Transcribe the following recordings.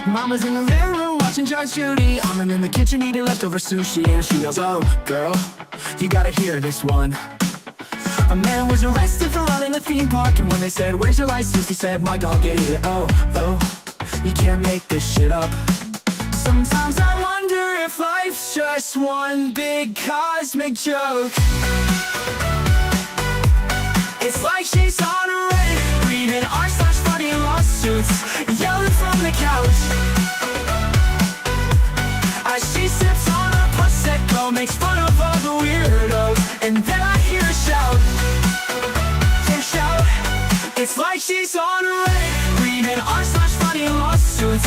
Mama's in the living room watching Judge Judy. I'm in the kitchen eating leftover sushi, and she yells, "Oh, girl, you gotta hear this one." A man was arrested for running a theme park, and when they said, "Where's your license?" he said, "My dog ate it." Oh, you can't make this shit up. Sometimes I wonder if life's just one big cosmic joke. It's like she's on a Reddit, reading r/funny lawsuits, yelling from the couch. As she sips on a Prosecco, makes fun of all the weirdos, and then I hear her shout. It's like she's on a Reddit, reading r/funny lawsuits,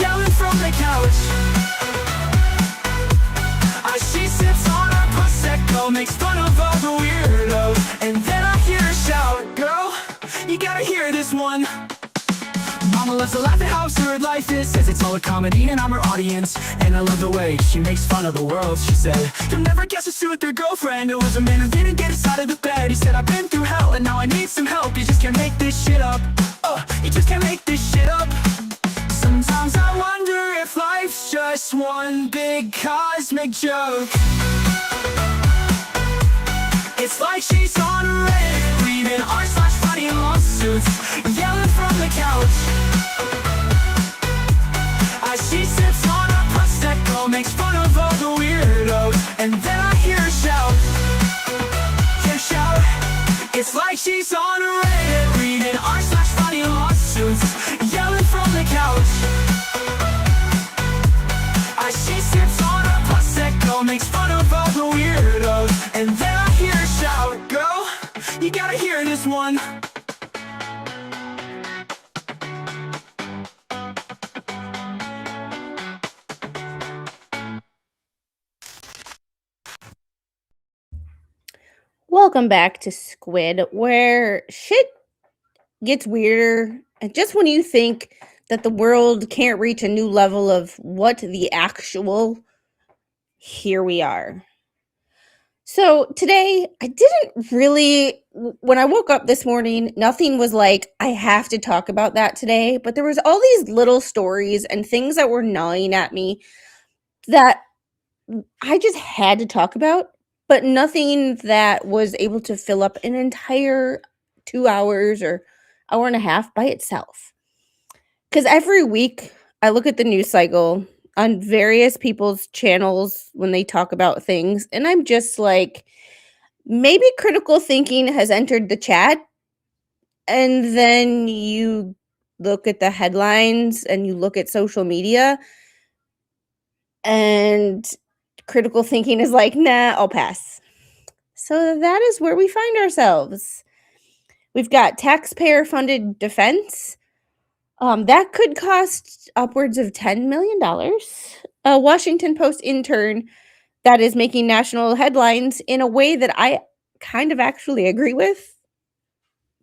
yelling from the couch. As she sips on a Prosecco, makes fun of all the weirdos, and then I hear her shout, "Girl, you gotta hear this one." Mama loves to laugh at how absurd life is, says it's all a comedy and I'm her audience. And I love the way she makes fun of the world. She said, "You'll never guess who with their girlfriend. It was a man who didn't get us out of the bed. He said, I've been through hell and now I need some help. You just can't make this shit up. You just can't make this shit up." Sometimes I wonder if life's just one big cosmic joke. It's like she's on a Reddit, reading r/funny lawsuits, yelling from the couch. As she sips on a Prosecco, makes fun of all the weirdos, and then I hear her shout. It's like she's on a Reddit, reading r/funny lawsuits, yelling from the couch. As she sips on a Prosecco, makes fun of all the weirdos, and then I hear her shout, "Girl, you gotta hear this one." Welcome back to Squid, where shit gets weirder. And just when you think that the world can't reach a new level of what the actual, here we are. So today, I didn't really, when I woke up this morning, nothing was like, I have to talk about that today. But there was all these little stories and things that were gnawing at me that I just had to talk about, but nothing that was able to fill up an entire 2 hours or hour and a half by itself. Because every week I look at the news cycle on various people's channels when they talk about things, and I'm just like, maybe critical thinking has entered the chat, and then you look at the headlines and you look at social media, and critical thinking is like, nah, I'll pass. So that is where we find ourselves. We've got taxpayer-funded defense. That could cost upwards of $10 million. A Washington Post intern that is making national headlines in a way that I kind of actually agree with.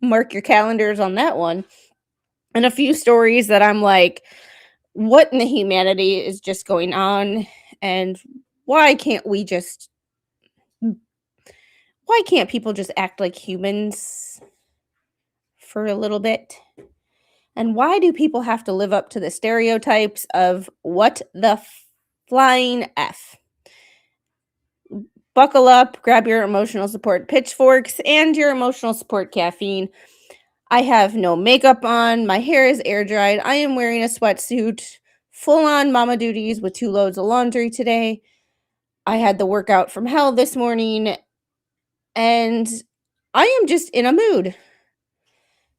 Mark your calendars on that one. And a few stories that I'm like, what in the humanity is just going on? And why can't people just act like humans for a little bit? And why do people have to live up to the stereotypes of what the flying F? Buckle up, grab your emotional support pitchforks and your emotional support caffeine. I have no makeup on. My hair is air dried. I am wearing a sweatsuit. Full on mama duties with 2 loads of laundry today. I had the workout from hell this morning. And I am just in a mood.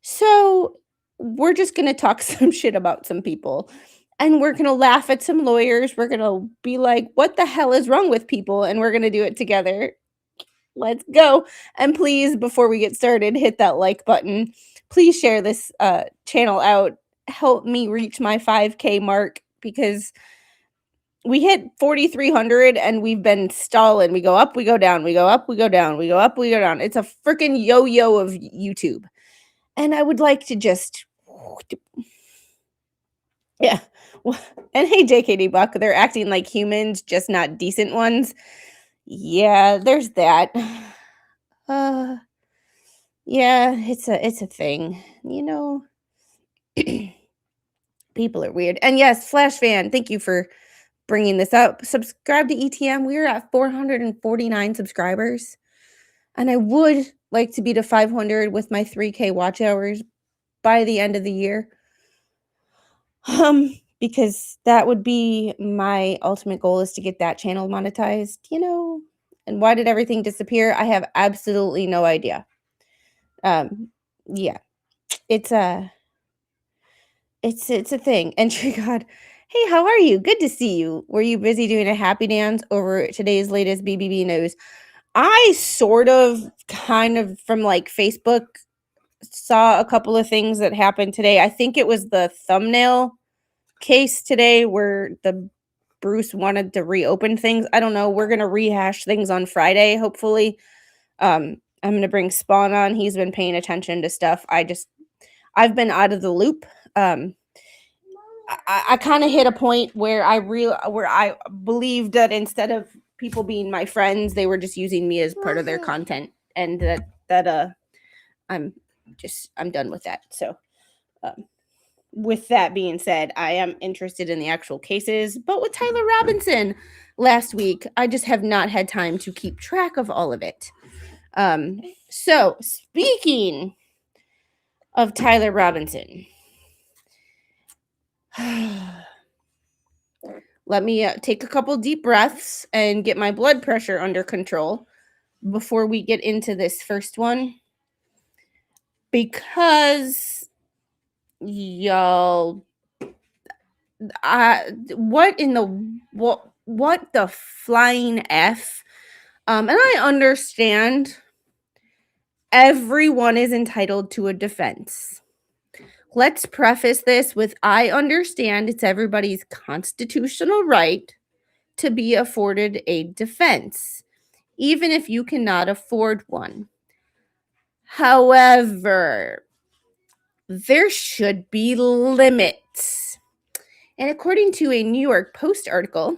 So we're just going to talk some shit about some people. And we're going to laugh at some lawyers. We're going to be like, what the hell is wrong with people? And we're going to do it together. Let's go. And please, before we get started, hit that like button. Please share this channel out. Help me reach my 5K mark, because we hit 4,300 and we've been stalling. We go up, we go down, we go up, we go down, we go up, we go down. It's a freaking yo-yo of YouTube. And I would like to just, yeah. And hey, JKD Buck, they're acting like humans, just not decent ones. Yeah, there's that. Yeah, it's a thing, you know. People are weird. And yes, Flash Fan, thank you for bringing this up. Subscribe to ETM. We're at 449 subscribers. And I would like to be to 500 with my 3K watch hours by the end of the year. Because that would be my ultimate goal, is to get that channel monetized, And why did everything disappear? I have absolutely no idea. Yeah. It's a thing. Entry God. Hey, how are you? Good to see you. Were you busy doing a happy dance over today's latest BBB news? I kind of from like Facebook saw a couple of things that happened today. I think it was the thumbnail case today where the Bruce wanted to reopen things. I don't know. We're going to rehash things on Friday, hopefully. I'm going to bring Spawn on. He's been paying attention to stuff. I've been out of the loop. I kind of hit a point where I believed that instead of people being my friends, they were just using me as part of their content, and that I'm done with that. So, with that being said, I am interested in the actual cases, but with Tyler Robinson last week, I just have not had time to keep track of all of it. So speaking of Tyler Robinson, let me take a couple deep breaths and get my blood pressure under control before we get into this first one, because y'all, what the flying F? And I understand everyone is entitled to a defense. Let's preface this with, I understand it's everybody's constitutional right to be afforded a defense, even if you cannot afford one. However, there should be limits. And according to a New York Post article,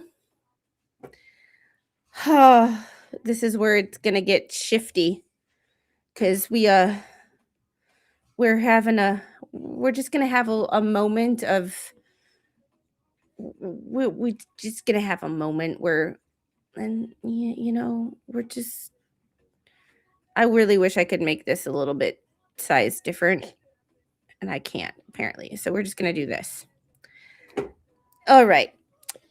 this is where it's going to get shifty, because we're just going to have a moment of, we just going to have a moment where, and I really wish I could make this a little bit size different, and I can't, apparently. So we're just going to do this. All right.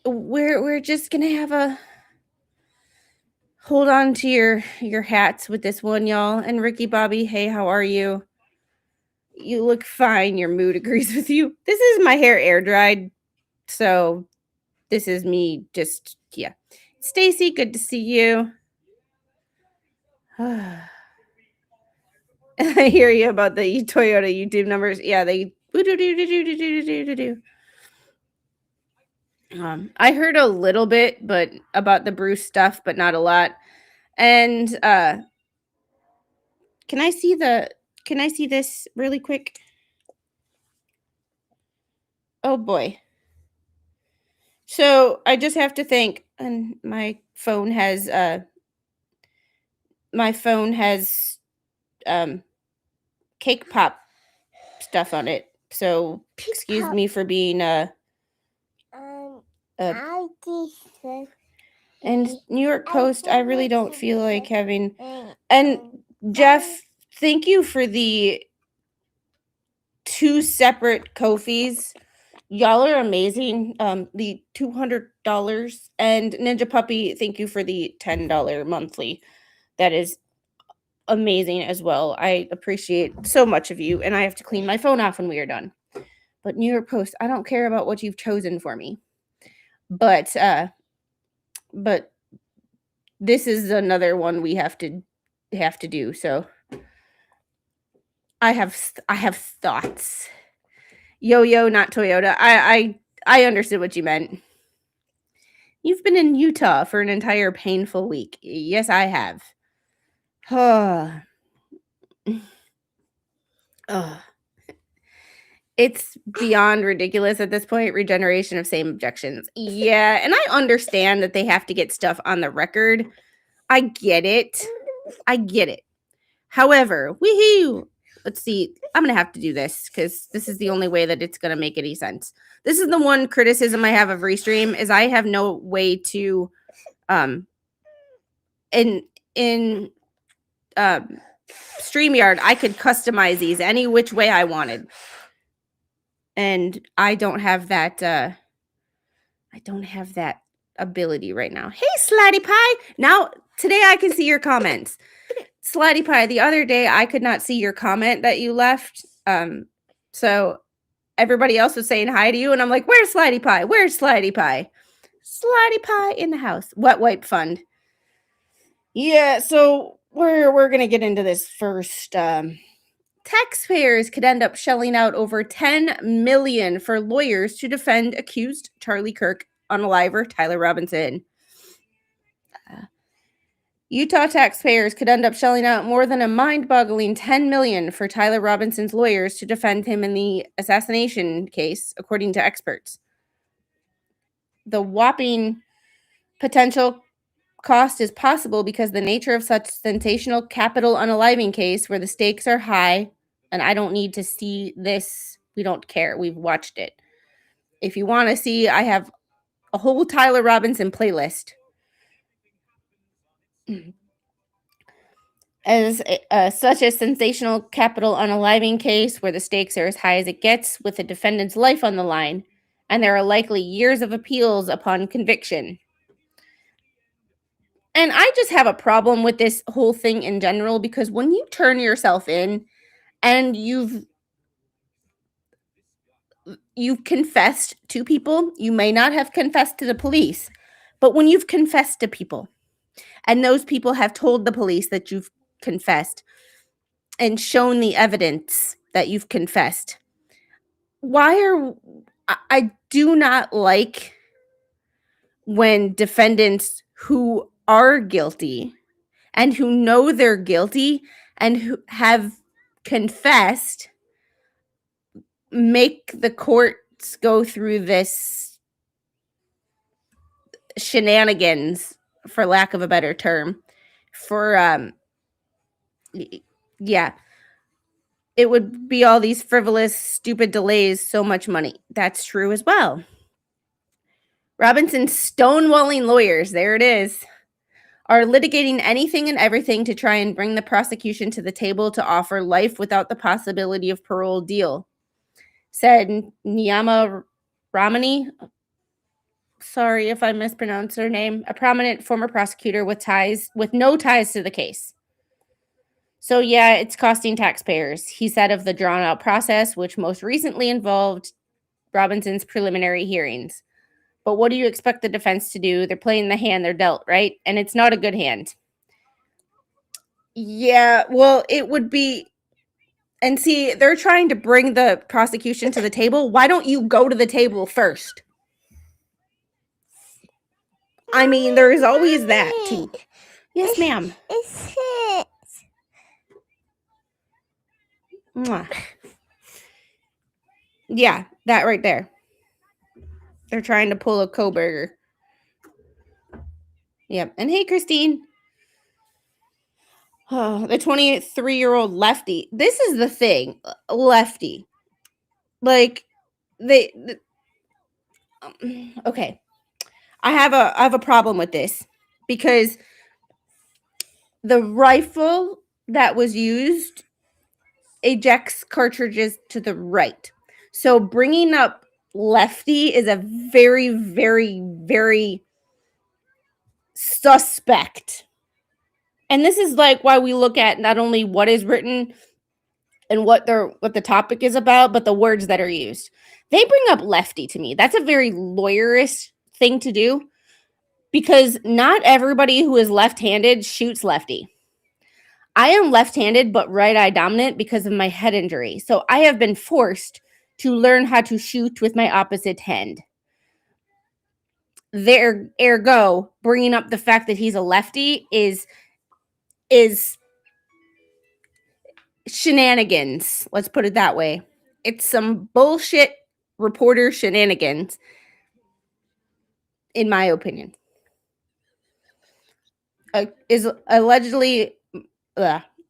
We're just going to have hold on to your hats with this one, y'all. And Ricky Bobby, hey, how are you? You look fine. Your mood agrees with you. This is my hair air dried, so this is me just, yeah. Stacy, good to see you. I hear you about the Toyota YouTube numbers. Yeah, they I heard a little bit, but about the Bruce stuff, but not a lot. And can I see this really quick? Oh boy. So I just have to think, and my phone has cake pop stuff on it. So excuse me for being and New York Post, I really don't feel like having. And Jeff, thank you for the 2 separate Ko-fis. Y'all are amazing. The $200, and Ninja Puppy, thank you for the $10 monthly. That is amazing as well. I appreciate so much of you, and I have to clean my phone off when we are done. But New York Post, I don't care about what you've chosen for me. But this is another one we have to do. So I have thoughts. Yo, not Toyota. I understood what you meant. You've been in Utah for an entire painful week. Yes, I have. It's beyond ridiculous at this point. Regeneration of same objections. Yeah, and I understand that they have to get stuff on the record. I get it. However, woohoo! let's see. I'm going to have to do this because this is the only way that it's going to make any sense. This is the one criticism I have of Restream is I have no way to, in StreamYard, I could customize these any which way I wanted. And I don't have that, ability right now. Hey, Slatty Pie. Now, today I can see your comments. Slatty Pie, the other day I could not see your comment that you left. So everybody else was saying hi to you, and I'm like, where's Slatty Pie? Where's Slatty Pie? Slatty Pie in the house. Wet Wipe Fund. Yeah, so we're gonna get into this first. Taxpayers could end up shelling out over $10 million for lawyers to defend accused Charlie Kirk unaliver Tyler Robinson. Utah taxpayers could end up shelling out more than a mind-boggling $10 million for Tyler Robinson's lawyers to defend him in the assassination case, according to experts. The whopping potential cost is possible because the nature of such sensational capital unaliving case where the stakes are high, and I don't need to see this. We don't care. We've watched it. If you want to see, I have a whole Tyler Robinson playlist. As such a sensational capital unaliving case where the stakes are as high as it gets with the defendant's life on the line, and there are likely years of appeals upon conviction. And I just have a problem with this whole thing in general because when you turn yourself in and you've confessed to people, you may not have confessed to the police, but when you've confessed to people and those people have told the police that you've confessed and shown the evidence that you've confessed, I do not like when defendants who are guilty and who know they're guilty and who have confessed make the courts go through this shenanigans, for lack of a better term, for yeah, it would be all these frivolous, stupid delays, so much money. That's true as well. Robinson's stonewalling lawyers, there it is, are litigating anything and everything to try and bring the prosecution to the table to offer life without the possibility of parole deal, said Niyama Ramani. Sorry if I mispronounced her name, a prominent former prosecutor with no ties to the case. So yeah, it's costing taxpayers, he said of the drawn-out process, which most recently involved Robinson's preliminary hearings. But what do you expect the defense to do? They're playing the hand they're dealt, right? And it's not a good hand. Yeah, well, it would be. And see, they're trying to bring the prosecution to the table. Why don't you go to the table first? I mean, there is always that, too. Yes, ma'am. Mwah. Yeah, that right there. They're trying to pull a Koberger. Yep. And hey, Christine. Oh, the 23-year-old lefty. This is the thing. Lefty. Like, okay. I have a problem with this because the rifle that was used ejects cartridges to the right. So bringing up lefty is a very, very, very suspect. And this is like why we look at not only what is written and what the topic is about, but the words that are used. They bring up lefty to me. That's a very lawyerist thing to do because not everybody who is left-handed shoots lefty. I am left-handed but right eye dominant because of my head injury. So I have been forced to learn how to shoot with my opposite hand. Ergo, bringing up the fact that he's a lefty is shenanigans. Let's put it that way. It's some bullshit reporter shenanigans, in my opinion. Is allegedly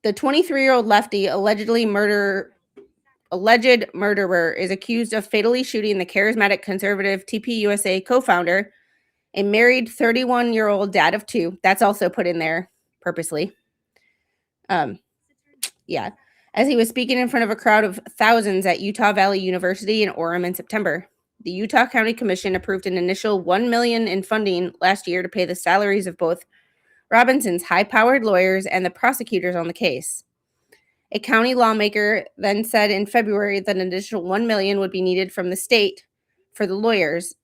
The 23-year-old lefty alleged murderer is accused of fatally shooting the charismatic conservative TPUSA co-founder, a married 31-year-old dad of two. That's also put in there purposely. Yeah. As he was speaking in front of a crowd of thousands at Utah Valley University in Orem in September. The Utah County Commission approved an initial $1 million in funding last year to pay the salaries of both Robinson's high-powered lawyers and the prosecutors on the case. A county lawmaker then said in February that an additional $1 million would be needed from the state for the lawyers,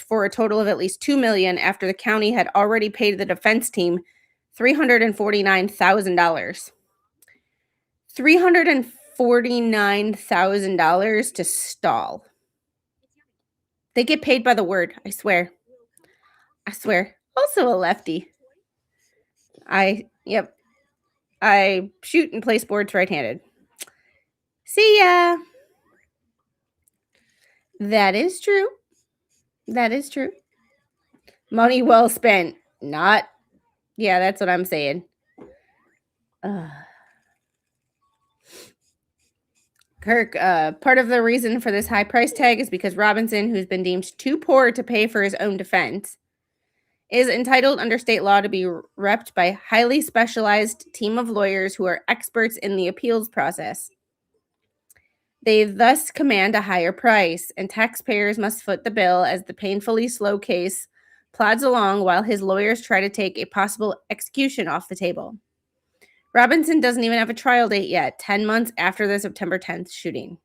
for a total of at least $2 million after the county had already paid the defense team $349,000. $349,000 to stall. They get paid by the word, I swear. I swear. Also a lefty. I shoot and play sports right-handed. See ya. That is true. That is true. Money well spent. Not. Yeah, that's what I'm saying. Kirk, part of the reason for this high price tag is because Robinson, who's been deemed too poor to pay for his own defense, is entitled under state law to be repped by a highly specialized team of lawyers who are experts in the appeals process. They thus command a higher price, and taxpayers must foot the bill as the painfully slow case plods along while his lawyers try to take a possible execution off the table. Robinson doesn't even have a trial date yet, 10 months after the September 10th shooting.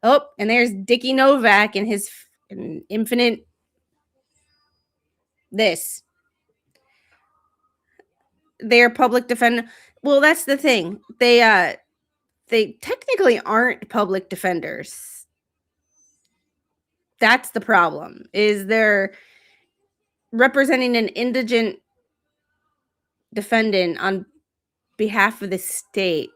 Oh, and there's Dickie Novak and his infinite this. They're public defender. Well, that's the thing. They technically aren't public defenders. That's the problem. Is they're representing an indigent defendant on behalf of the state.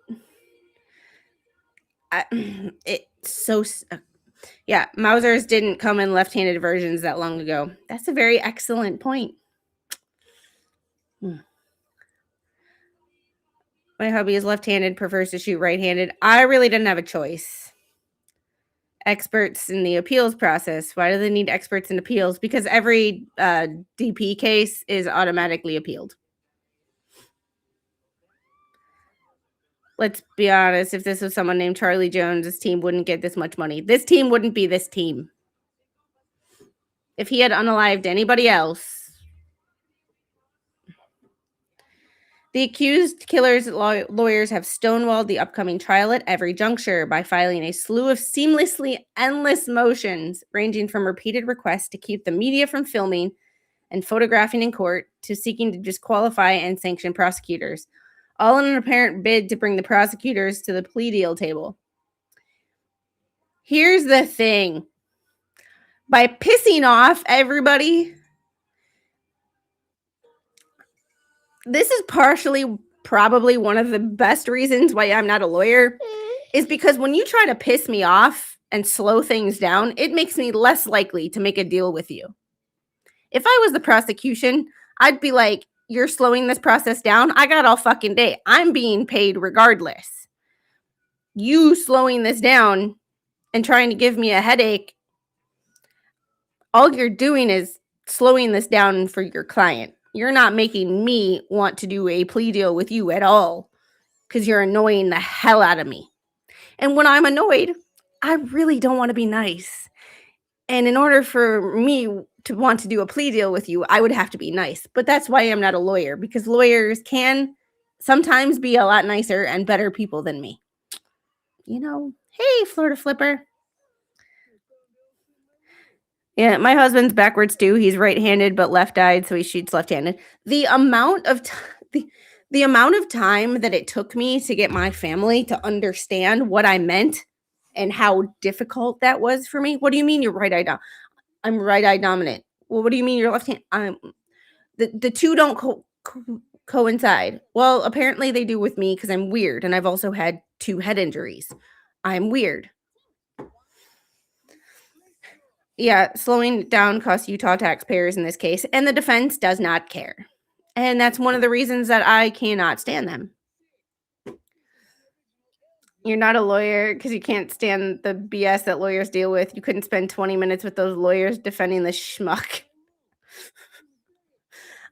Mausers didn't come in left-handed versions that long ago. That's a very excellent point. My hubby is left-handed, prefers to shoot right-handed. I really didn't have a choice. Experts in the appeals process. Why do they need experts in appeals? Because every DP case is automatically appealed. Let's be honest. If this was someone named Charlie Jones, this team wouldn't get this much money. This team wouldn't be this team. If he had unalived anybody else. The accused killer's lawyers have stonewalled the upcoming trial at every juncture by filing a slew of seamlessly endless motions, ranging from repeated requests to keep the media from filming and photographing in court to seeking to disqualify and sanction prosecutors, all in an apparent bid to bring the prosecutors to the plea deal table. Here's the thing. By pissing off everybody, this is partially probably one of the best reasons why I'm not a lawyer, is because when you try to piss me off and slow things down, it makes me less likely to make a deal with you. If I was the prosecution, I'd be like, you're slowing this process down? I got all fucking day. I'm being paid regardless. You slowing this down and trying to give me a headache, all you're doing is slowing this down for your client. You're not making me want to do a plea deal with you at all because you're annoying the hell out of me. And when I'm annoyed, I really don't want to be nice. And in order for me to want to do a plea deal with you, I would have to be nice. But that's why I'm not a lawyer, because lawyers can sometimes be a lot nicer and better people than me. You know, hey, Florida Flipper. Yeah, my husband's backwards too. He's right-handed but left-eyed, so he shoots left-handed. The amount of the amount of time that it took me to get my family to understand what I meant and how difficult that was for me. What do you mean you're right-eyed? I'm right-eye dominant. Well, what do you mean you're left-handed? The two don't coincide. Well, apparently they do with me because I'm weird, and I've also had 2 head injuries. I'm weird. Yeah, slowing down costs Utah taxpayers in this case, and the defense does not care. And that's one of the reasons that I cannot stand them. You're not a lawyer because you can't stand the BS that lawyers deal with. You couldn't spend 20 minutes with those lawyers defending the schmuck.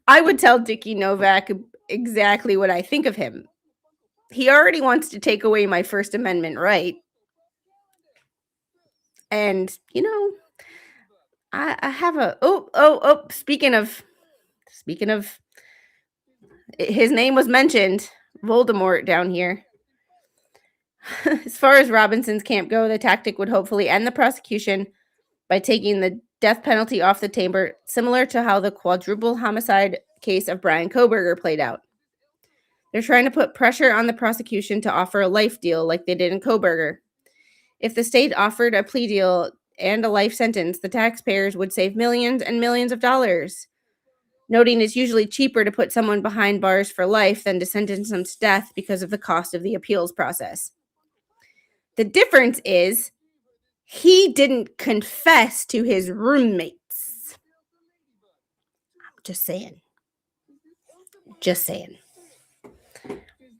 I would tell Dickie Novak exactly what I think of him. He already wants to take away my First Amendment right. And, I have a speaking of his name was mentioned, Voldemort down here. As far as Robinson's camp go, the tactic would hopefully end the prosecution by taking the death penalty off the table, similar to how the quadruple homicide case of Brian Kohberger played out. They're trying to put pressure on the prosecution to offer a life deal like they did in Kohberger. If the state offered a plea deal and a life sentence, the taxpayers would save millions and millions of dollars. Noting it's usually cheaper to put someone behind bars for life than to sentence them to death because of the cost of the appeals process. The difference is he didn't confess to his roommates. I'm just saying.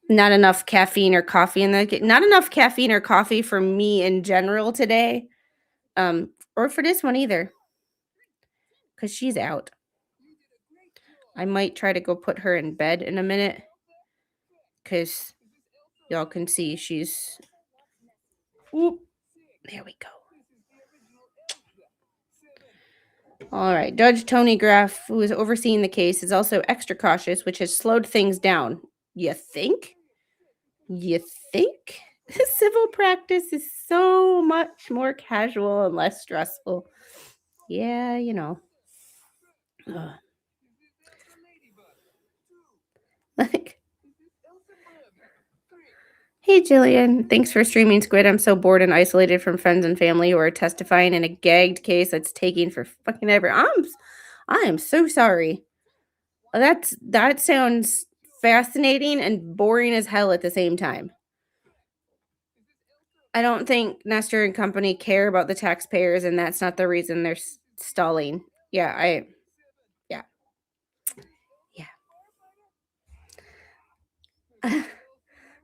Not enough caffeine or coffee not enough caffeine or coffee for me in general today. Or for this one either. Because she's out. I might try to go put her in bed in a minute. Because y'all can see she's... Whoop. There we go. All right. Judge Tony Graff, who is overseeing the case, is also extra cautious, which has slowed things down. You think? Civil practice is so much more casual and less stressful. Yeah, Like, hey, Jillian. Thanks for streaming, Squid. I'm so bored and isolated from friends and family who are testifying in a gagged case that's taking for fucking ever. I am so sorry. That sounds fascinating and boring as hell at the same time. I don't think Nestor and company care about the taxpayers, and that's not the reason they're stalling. Yeah.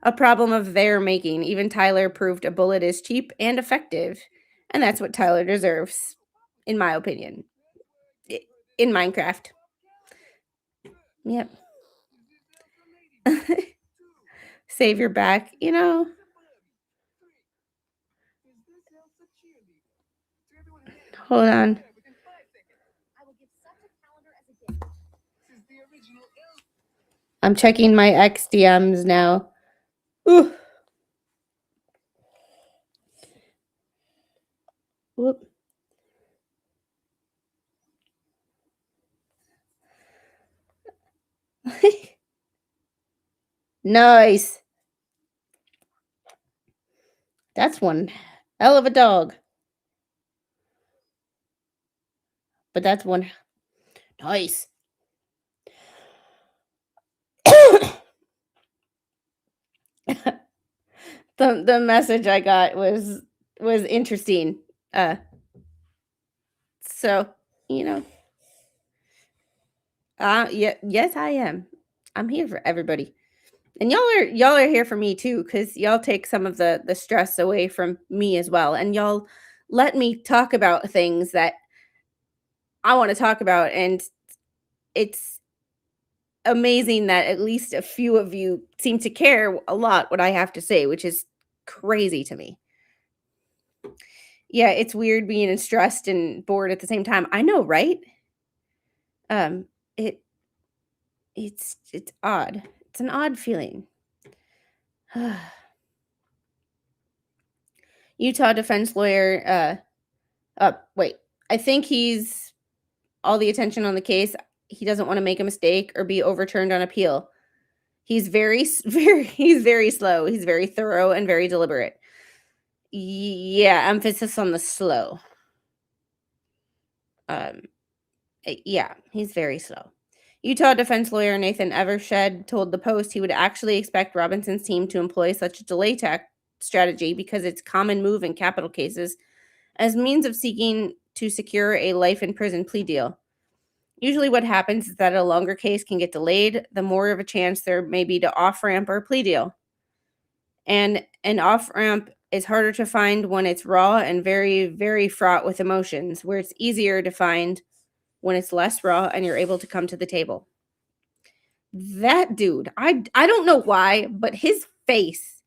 A problem of their making. Even Tyler proved a bullet is cheap and effective, and that's what Tyler deserves, in my opinion. In Minecraft. Yep. Save your back, Hold on. I'm checking my X DMs now. Ooh. Whoop. Nice. That's one hell of a dog. But that's one nice. The message I got was interesting. So, yes, I am. I'm here for everybody. And y'all are here for me too, because y'all take some of the stress away from me as well. And y'all let me talk about things that I want to talk about. And it's amazing that at least a few of you seem to care a lot what I have to say, which is crazy to me. Yeah, it's weird being stressed and bored at the same time. I know, right? It's odd. It's an odd feeling. Utah defense lawyer, wait. I think he's all the attention on the case. He doesn't want to make a mistake or be overturned on appeal. He's very slow. He's very thorough and very deliberate. Yeah, emphasis on the slow. Yeah, he's very slow. Utah defense lawyer Nathan Evershed told the Post he would actually expect Robinson's team to employ such a delay strategy because it's common move in capital cases as means of seeking to secure a life in prison plea deal. Usually what happens is that a longer case can get delayed, the more of a chance there may be to off-ramp or plea deal. And an off ramp is harder to find when it's raw and very, very fraught with emotions, where it's easier to find when it's less raw and you're able to come to the table. That dude, I don't know why, but his face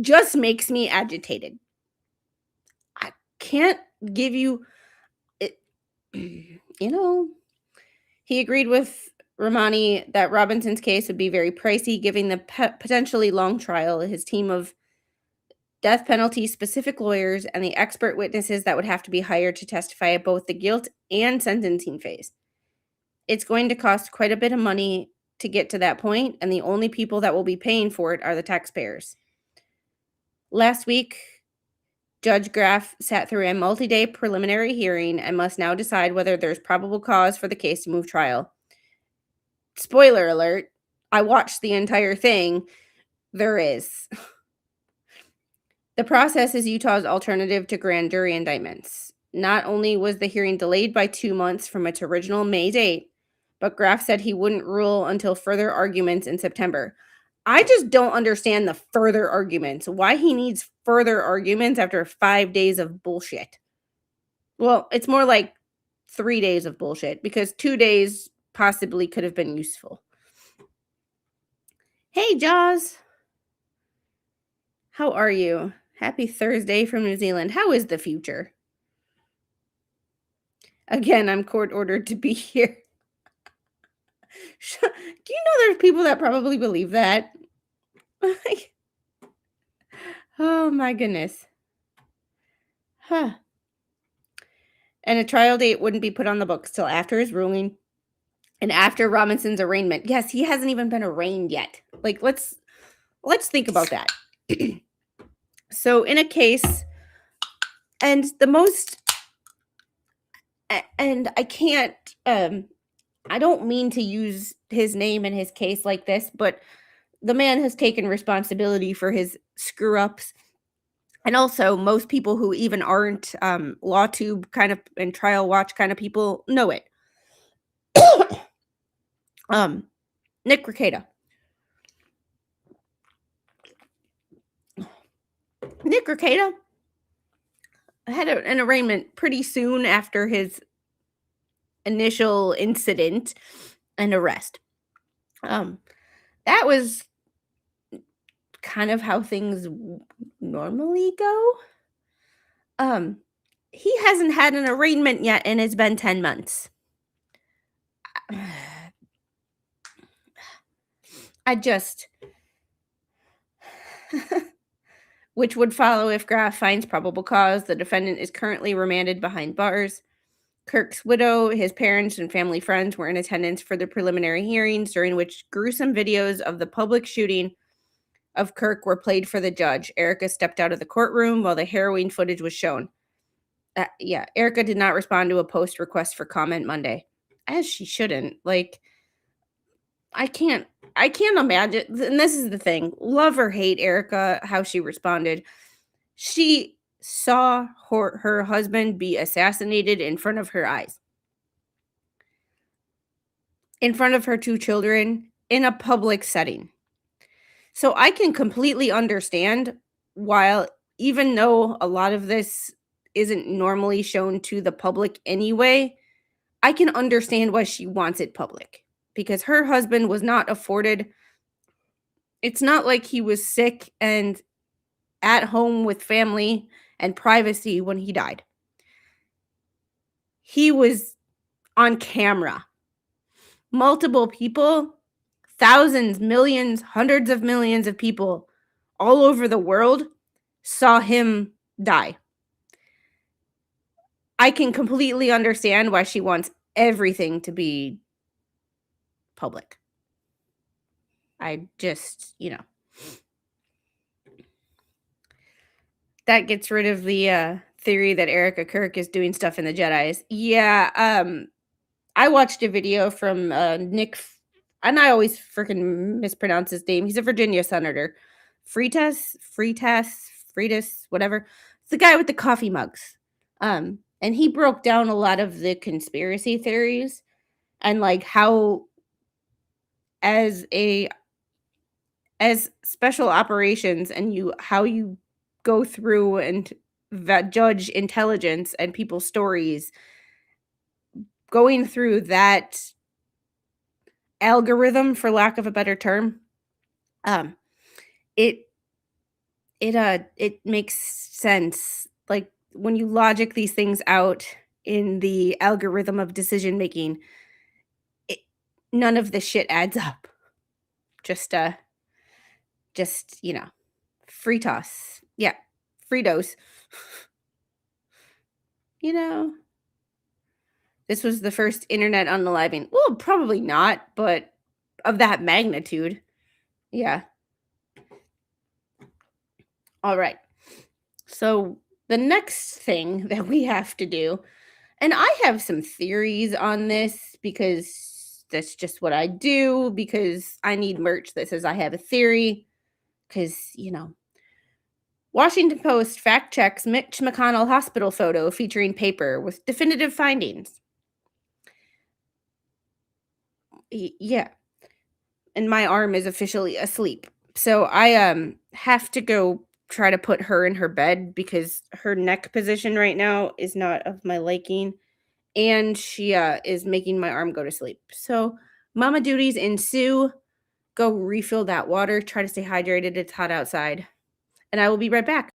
just makes me agitated. I can't give you it. He agreed with Romani that Robinson's case would be very pricey, given the potentially long trial, his team of death penalty specific lawyers, and the expert witnesses that would have to be hired to testify at both the guilt and sentencing phase. It's going to cost quite a bit of money to get to that point, and the only people that will be paying for it are the taxpayers. Last week, Judge Graff sat through a multi-day preliminary hearing and must now decide whether there's probable cause for the case to move trial. Spoiler alert, I watched the entire thing. There is. The process is Utah's alternative to grand jury indictments. Not only was the hearing delayed by 2 months from its original May date, but Graff said he wouldn't rule until further arguments in September. I just don't understand the further arguments. Why he needs further arguments after 5 days of bullshit. Well, it's more like 3 days of bullshit, because 2 days possibly could have been useful. Hey, Jaws. How are you? Happy Thursday from New Zealand. How is the future? Again, I'm court ordered to be here. Do you know there's people that probably believe that? Oh my goodness. Huh. And a trial date wouldn't be put on the books till after his ruling and after Robinson's arraignment. Yes, he hasn't even been arraigned yet. Like, let's think about that. So in a case, and I can't, I don't mean to use his name in his case like this, but the man has taken responsibility for his screw ups. And also, most people who even aren't LawTube kind of and Trial Watch kind of people know it. Nick Rekieta. Nick Rekieta had an arraignment pretty soon after his initial incident and arrest. That was kind of how things normally go. He hasn't had an arraignment yet, and it's been 10 months. Which would follow if Graff finds probable cause. The defendant is currently remanded behind bars. Kirk's widow, his parents, and family friends were in attendance for the preliminary hearings, during which gruesome videos of the public shooting of Kirk were played for the judge. Erica stepped out of the courtroom while the harrowing footage was shown. Erica did not respond to a post request for comment Monday, as she shouldn't. Like, I can't imagine, and this is the thing, love or hate Erica, how she responded. She saw her husband be assassinated in front of her eyes, in front of her 2 children, in a public setting. So I can completely understand why, even though a lot of this isn't normally shown to the public anyway, I can understand why she wants it public. Because her husband was not afforded, it's not like he was sick and at home with family and privacy when he died. He was on camera. Multiple people, thousands, millions, hundreds of millions of people all over the world saw him die. I can completely understand why she wants everything to be public. I just, that gets rid of the theory that Erica Kirk is doing stuff in the Jedis. Yeah, I watched a video from Nick, and I always freaking mispronounce his name. He's a Virginia senator. Freitas, whatever. It's the guy with the coffee mugs. And he broke down a lot of the conspiracy theories and like how as a as special operations and how you go through and judge intelligence and people's stories, going through that algorithm, for lack of a better term, um, it it makes sense. Like when you logic these things out in the algorithm of decision making, it, none of this shit adds up. Just free toss. Yeah, Fritos. You know, this was the first internet unaliving. Well, probably not, but of that magnitude. Yeah. All right. So the next thing that we have to do, and I have some theories on this because that's just what I do, because I need merch that says I have a theory. Because, Washington Post fact checks Mitch McConnell hospital photo featuring paper with definitive findings. Yeah. And my arm is officially asleep. So I have to go try to put her in her bed because her neck position right now is not of my liking, and she is making my arm go to sleep. So mama duties ensue. Go refill that water, try to stay hydrated. It's hot outside. And I will be right back.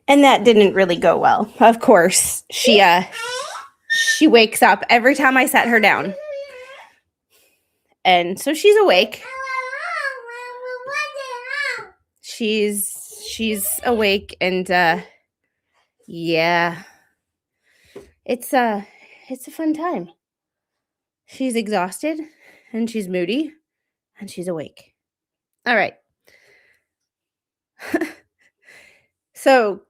And that didn't really go well. Of course, she wakes up every time I set her down. And so she's awake. She's awake, and yeah. It's a fun time. She's exhausted and she's moody and she's awake. All right. So,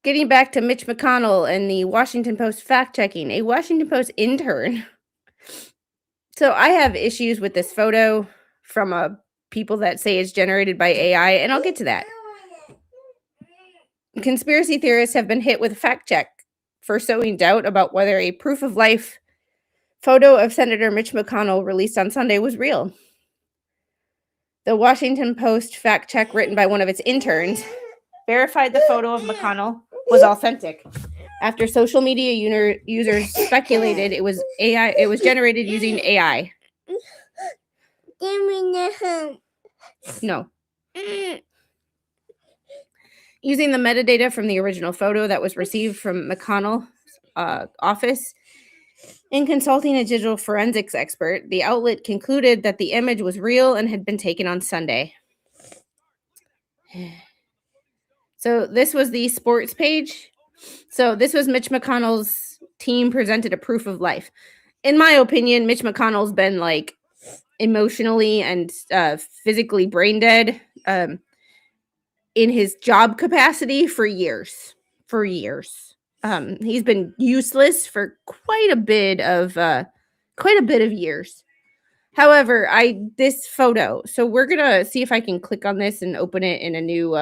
getting back to Mitch McConnell and the Washington Post fact checking, a Washington Post intern. So, I have issues with this photo from people that say it's generated by AI, and I'll get to that. Conspiracy theorists have been hit with a fact check for sowing doubt about whether a proof of life photo of Senator Mitch McConnell released on Sunday was real. The Washington Post fact check, written by one of its interns, verified the photo of McConnell was authentic. After social media users speculated it was AI, it was generated using AI. Give me the home. No. Using the metadata from the original photo that was received from McConnell's office, in consulting a digital forensics expert, the outlet concluded that the image was real and had been taken on Sunday. So this was the sports page. So this was Mitch McConnell's team presented a proof of life. In my opinion, Mitch McConnell's been like emotionally and physically brain dead in his job capacity for years. He's been useless for quite a bit of years. However, this photo. So we're gonna see if I can click on this and open it in a new.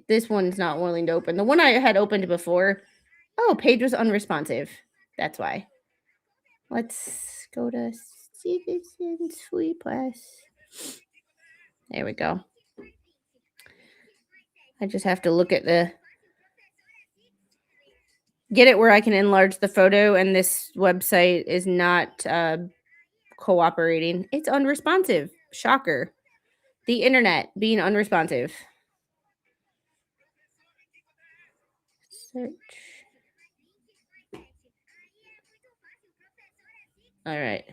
This one's not willing to open. The one I had opened before. Oh, page was unresponsive. That's why. Let's go to Citizens Free Press. There we go. I just have to look at get it where I can enlarge the photo, and this website is not cooperating. It's unresponsive. Shocker. The internet being unresponsive. Search. All right.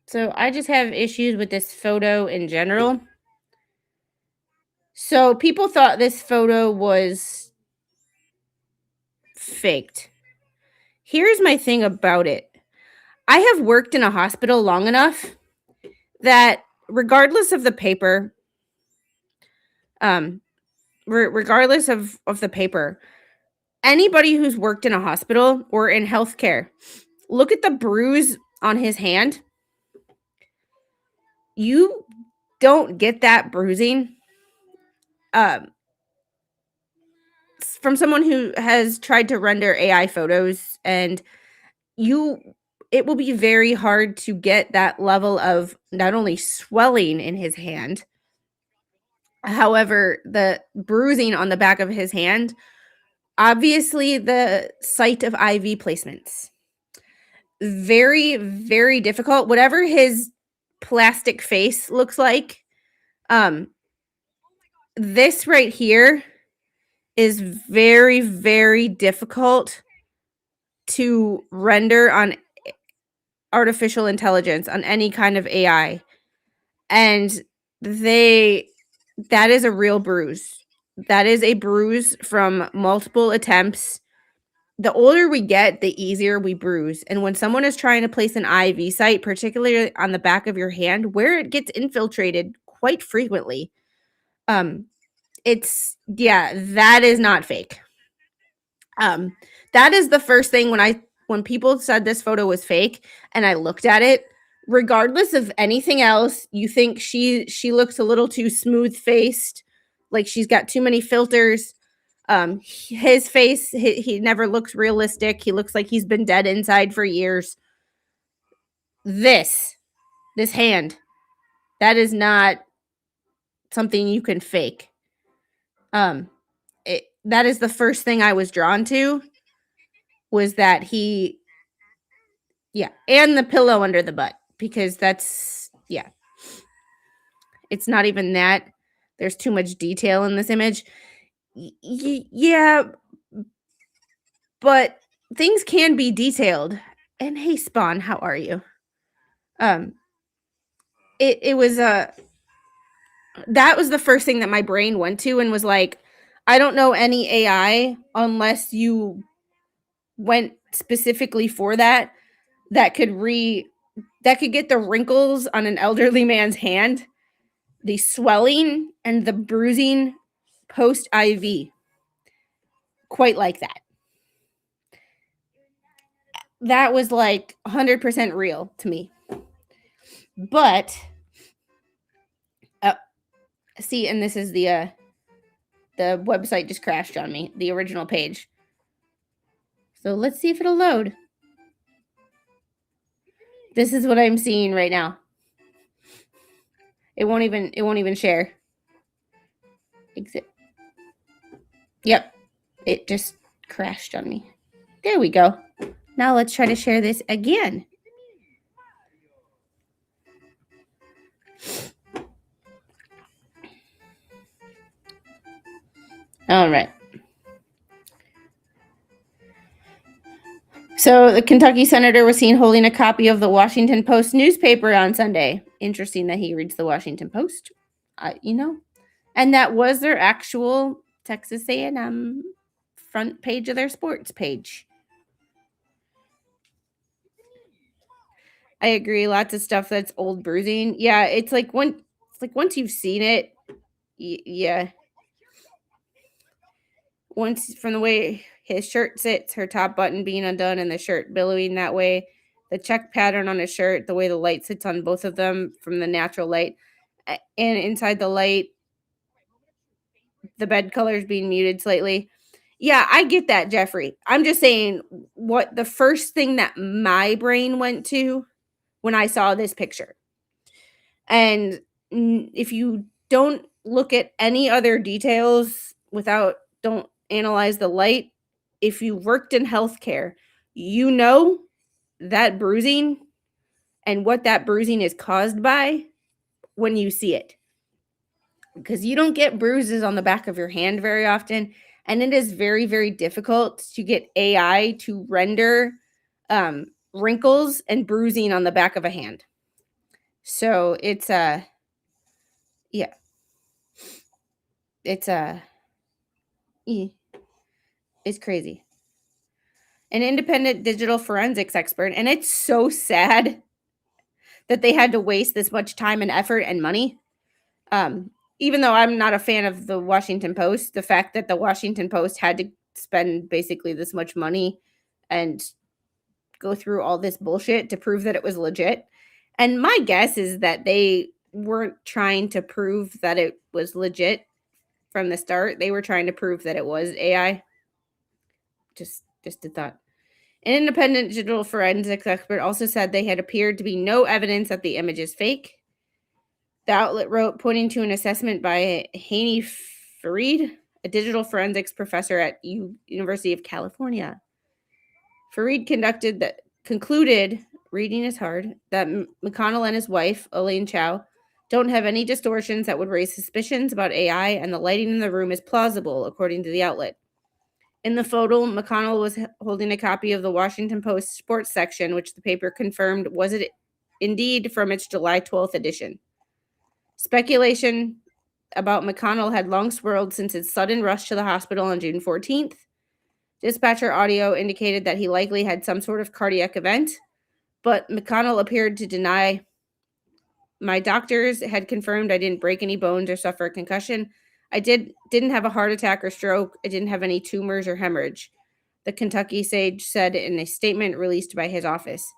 So I just have issues with this photo in general. So people thought this photo was faked. Here's my thing about it. I have worked in a hospital long enough that regardless of the paper, regardless of the paper, anybody who's worked in a hospital or in healthcare, look at the bruise on his hand. You don't get that bruising from someone who has tried to render AI photos, and it will be very hard to get that level of not only swelling in his hand, however, the bruising on the back of his hand, obviously the site of IV placements. Very, very difficult. Whatever his plastic face looks like, this right here is very, very difficult to render on artificial intelligence, on any kind of AI. And that is a real bruise. That is a bruise from multiple attempts. The older we get, the easier we bruise. And when someone is trying to place an IV site, particularly on the back of your hand, where it gets infiltrated quite frequently, that is not fake. That is the first thing when people said this photo was fake and I looked at it, regardless of anything else, you think she looks a little too smooth-faced, like she's got too many filters. His face, he never looks realistic. He looks like he's been dead inside for years. This hand, that is not something you can fake. That is the first thing I was drawn to, was that and the pillow under the butt, because it's not even that. There's too much detail in this image. Yeah, but things can be detailed. And hey, Spawn, how are you? It was that was the first thing that my brain went to, and was like, I don't know any AI unless you went specifically for that could get the wrinkles on an elderly man's hand, the swelling and the bruising post IV, quite like that. That was like 100% real to me. But see, and this is the website just crashed on me, the original page. So let's see if it'll load. This is what I'm seeing right now. It won't even share. Exit. Yep. It just crashed on me. There we go. Now let's try to share this again. All right. So the Kentucky senator was seen holding a copy of the Washington Post newspaper on Sunday. Interesting that he reads the Washington Post. And that was their actual Texas A&M front page of their sports page. I agree. Lots of stuff that's old bruising. Yeah, it's like once you've seen it, yeah. Once from the way his shirt sits, her top button being undone, and the shirt billowing that way, the check pattern on his shirt, the way the light sits on both of them from the natural light, and inside the light, the bed colors being muted slightly. Yeah, I get that, Jeffrey. I'm just saying what the first thing that my brain went to when I saw this picture. And if you don't look at any other details don't analyze the light, if you worked in healthcare, you know that bruising and what that bruising is caused by when you see it. Because you don't get bruises on the back of your hand very often. And it is very, very difficult to get AI to render wrinkles and bruising on the back of a hand. So it's yeah. It's it's crazy. An independent digital forensics expert, and it's so sad that they had to waste this much time and effort and money. Even though I'm not a fan of the Washington Post, the fact that the Washington Post had to spend basically this much money and go through all this bullshit to prove that it was legit. And my guess is that they weren't trying to prove that it was legit from the start. They were trying to prove that it was AI. Just a thought. An independent digital forensics expert also said they had appeared to be no evidence that the image is fake. The outlet wrote, pointing to an assessment by Haney Fareed, a digital forensics professor at University of California. Fareed concluded, reading is hard, that McConnell and his wife, Elaine Chao, don't have any distortions that would raise suspicions about AI, and the lighting in the room is plausible, according to the outlet. In the photo, McConnell was holding a copy of the Washington Post sports section, which the paper confirmed was it indeed from its July 12th edition. Speculation about McConnell had long swirled since his sudden rush to the hospital on June 14th. Dispatcher audio indicated that he likely had some sort of cardiac event, but McConnell appeared to deny. My doctors had confirmed I didn't break any bones or suffer a concussion. I didn't have a heart attack or stroke. I didn't have any tumors or hemorrhage, the Kentucky sage said in a statement released by his office.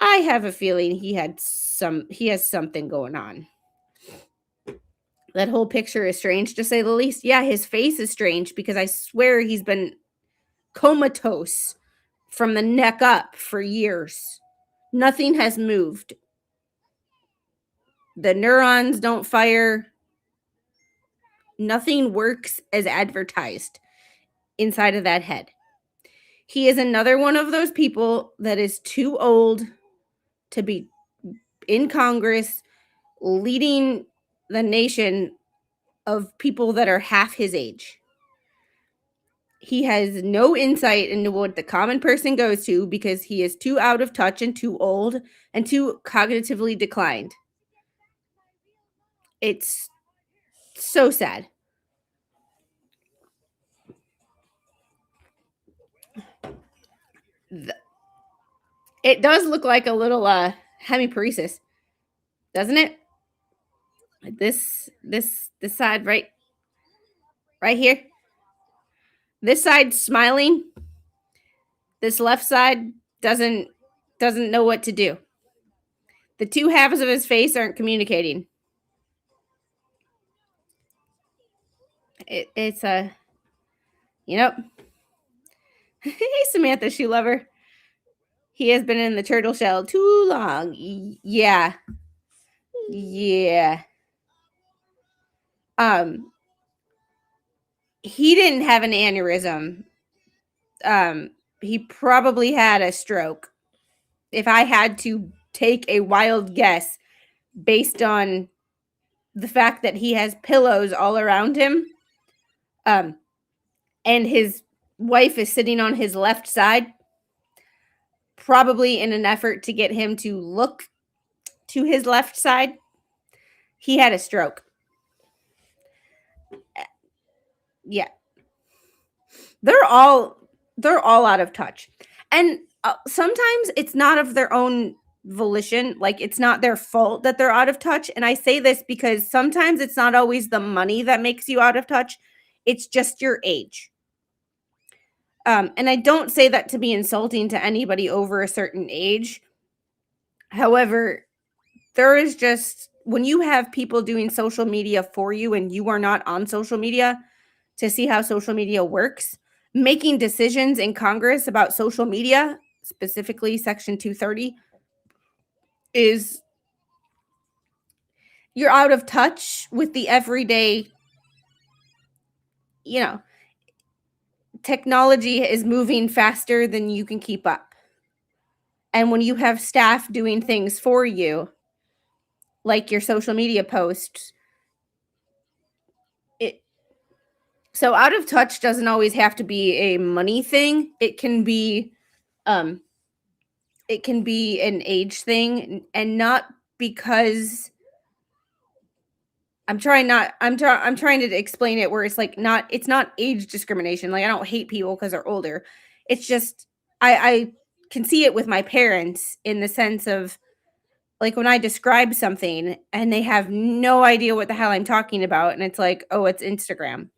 I have a feeling he has something going on. That whole picture is strange, to say the least. Yeah, his face is strange because I swear he's been comatose from the neck up for years. Nothing has moved. The neurons don't fire. Nothing works as advertised inside of that head. He is another one of those people that is too old to be in Congress leading the nation of people that are half his age. He has no insight into what the common person goes to because he is too out of touch and too old and too cognitively declined. It's so sad. It does look like a little hemiparesis, doesn't it? This side right here. This side smiling. This left side doesn't know what to do. The two halves of his face aren't communicating. It's a, hey, Samantha, shoe lover. He has been in the turtle shell too long. Yeah. He didn't have an aneurysm. He probably had a stroke. If I had to take a wild guess based on the fact that he has pillows all around him, And his wife is sitting on his left side, probably in an effort to get him to look to his left side. He had a stroke. Yeah. They're all out of touch. And sometimes it's not of their own volition, like it's not their fault that they're out of touch. And I say this because sometimes it's not always the money that makes you out of touch. It's just your age. And I don't say that to be insulting to anybody over a certain age. However, there is just, when you have people doing social media for you and you are not on social media to see how social media works, making decisions in Congress about social media, specifically Section 230, is you're out of touch with the everyday, technology is moving faster than you can keep up. And when you have staff doing things for you, like your social media posts, so out of touch doesn't always have to be a money thing. It can be an age thing, and not because I'm trying to explain it where it's like it's not age discrimination. Like, I don't hate people because they're older. It's just I can see it with my parents in the sense of, like, when I describe something and they have no idea what the hell I'm talking about, and it's like, oh, it's Instagram.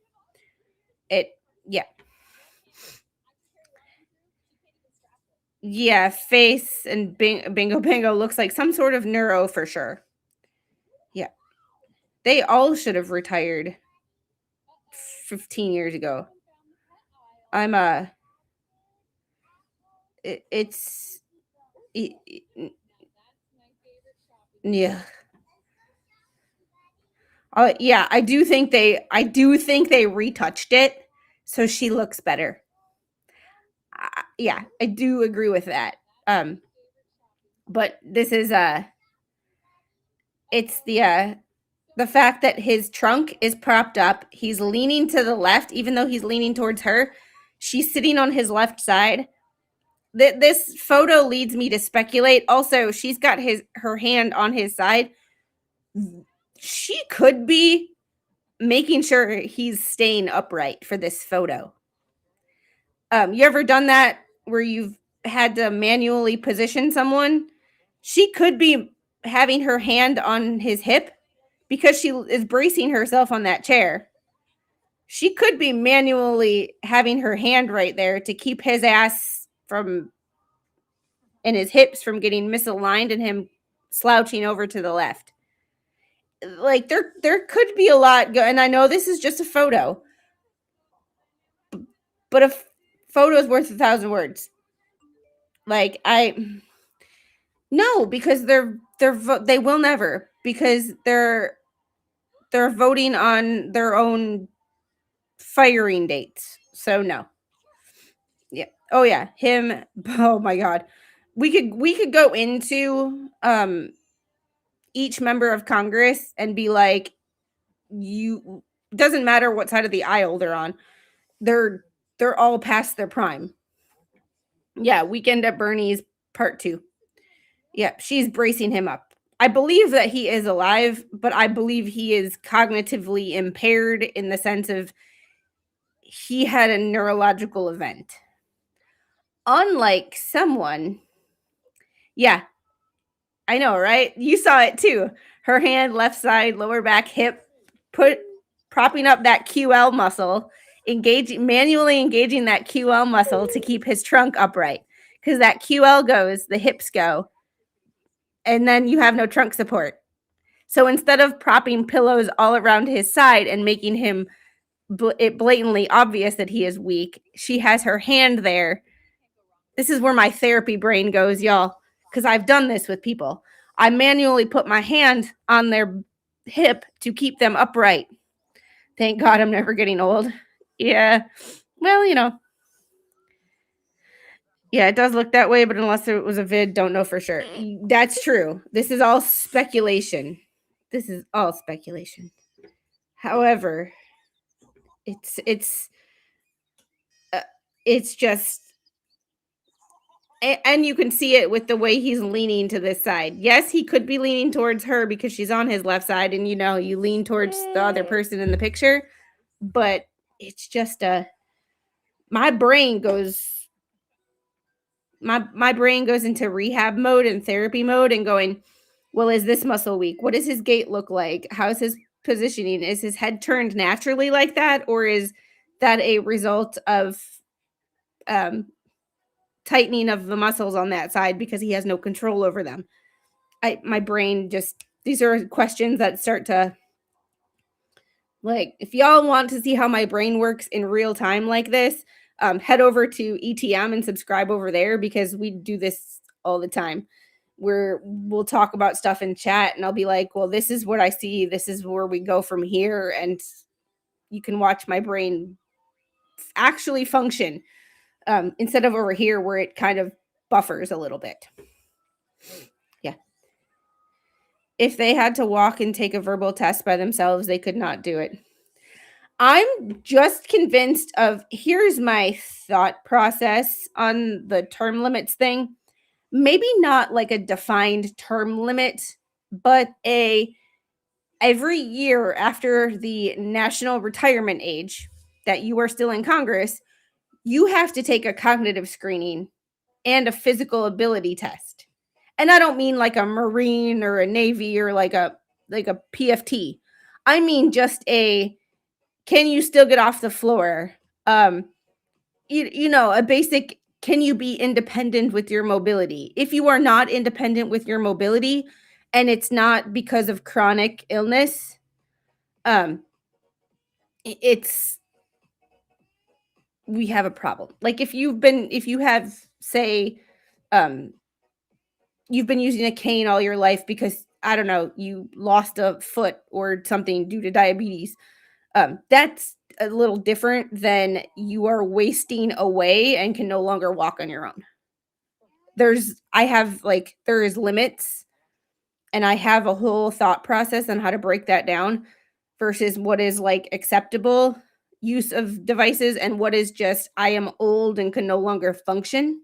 Yeah, face and bingo bango looks like some sort of neuro for sure. Yeah. They all should have retired 15 years ago. I'm it's yeah. Yeah, I do think they retouched it so she looks better. Yeah, I do agree with that. But this is it's the fact that his trunk is propped up, he's leaning to the left even though he's leaning towards her. She's sitting on his left side. This photo leads me to speculate. Also, she's got her hand on his side. She could be making sure he's staying upright for this photo. You ever done that where you've had to manually position someone? She could be having her hand on his hip because she is bracing herself on that chair. She could be manually having her hand right there to keep his ass from and his hips from getting misaligned and him slouching over to the left. Like, there could be a lot and I know this is just a photo, but a photo is worth 1,000 words. Like, no, because they will never, because they're voting on their own firing dates. So no. Yeah. Oh yeah, him. Oh my god. We could go into each member of Congress and be like, you, doesn't matter what side of the aisle they're on. They're all past their prime. Yeah, Weekend at Bernie's part 2. Yeah, she's bracing him up. I believe that he is alive, but I believe he is cognitively impaired in the sense of he had a neurological event. Unlike someone, yeah, I know, right? You saw it too. Her hand, left side, lower back, hip, propping up that QL muscle, manually engaging that QL muscle to keep his trunk upright. Because that QL goes, the hips go, and then you have no trunk support. So instead of propping pillows all around his side and making him it blatantly obvious that he is weak, she has her hand there. This is where my therapy brain goes, y'all, because I've done this with people. I manually put my hand on their hip to keep them upright. Thank God I'm never getting old. Yeah. Well, yeah, it does look that way, but unless it was a vid, don't know for sure. That's true. This is all speculation. However, It's uh, it's just and you can see it with the way he's leaning to this side. Yes, he could be leaning towards her because she's on his left side, and you lean towards the other person in the picture, but it's just my brain goes my brain goes into rehab mode and therapy mode and going, well, is this muscle weak? What does his gait look like? How's his positioning? Is his head turned naturally like that, or is that a result of um, tightening of the muscles on that side because he has no control over them? My brain just, these are questions that start to, like, if y'all want to see how my brain works in real time like this, head over to ETM and subscribe over there because we do this all the time. We'll talk about stuff in chat and I'll be like, well, this is what I see. This is where we go from here. And you can watch my brain actually function instead of over here where it kind of buffers a little bit. Yeah. If they had to walk and take a verbal test by themselves, they could not do it. I'm just convinced of, here's my thought process on the term limits thing. Maybe not like a defined term limit, but every year after the national retirement age that you are still in Congress, you have to take a cognitive screening and a physical ability test. And I don't mean like a Marine or a Navy or like a PFT. I mean just a, can you still get off the floor? A basic, can you be independent with your mobility? If you are not independent with your mobility and it's not because of chronic illness, it's, we have a problem. Like if you have, say, you've been using a cane all your life because, I don't know, you lost a foot or something due to diabetes, that's a little different than you are wasting away and can no longer walk on your own. There is limits, and I have a whole thought process on how to break that down versus what is like acceptable use of devices and what is just, I am old and can no longer function.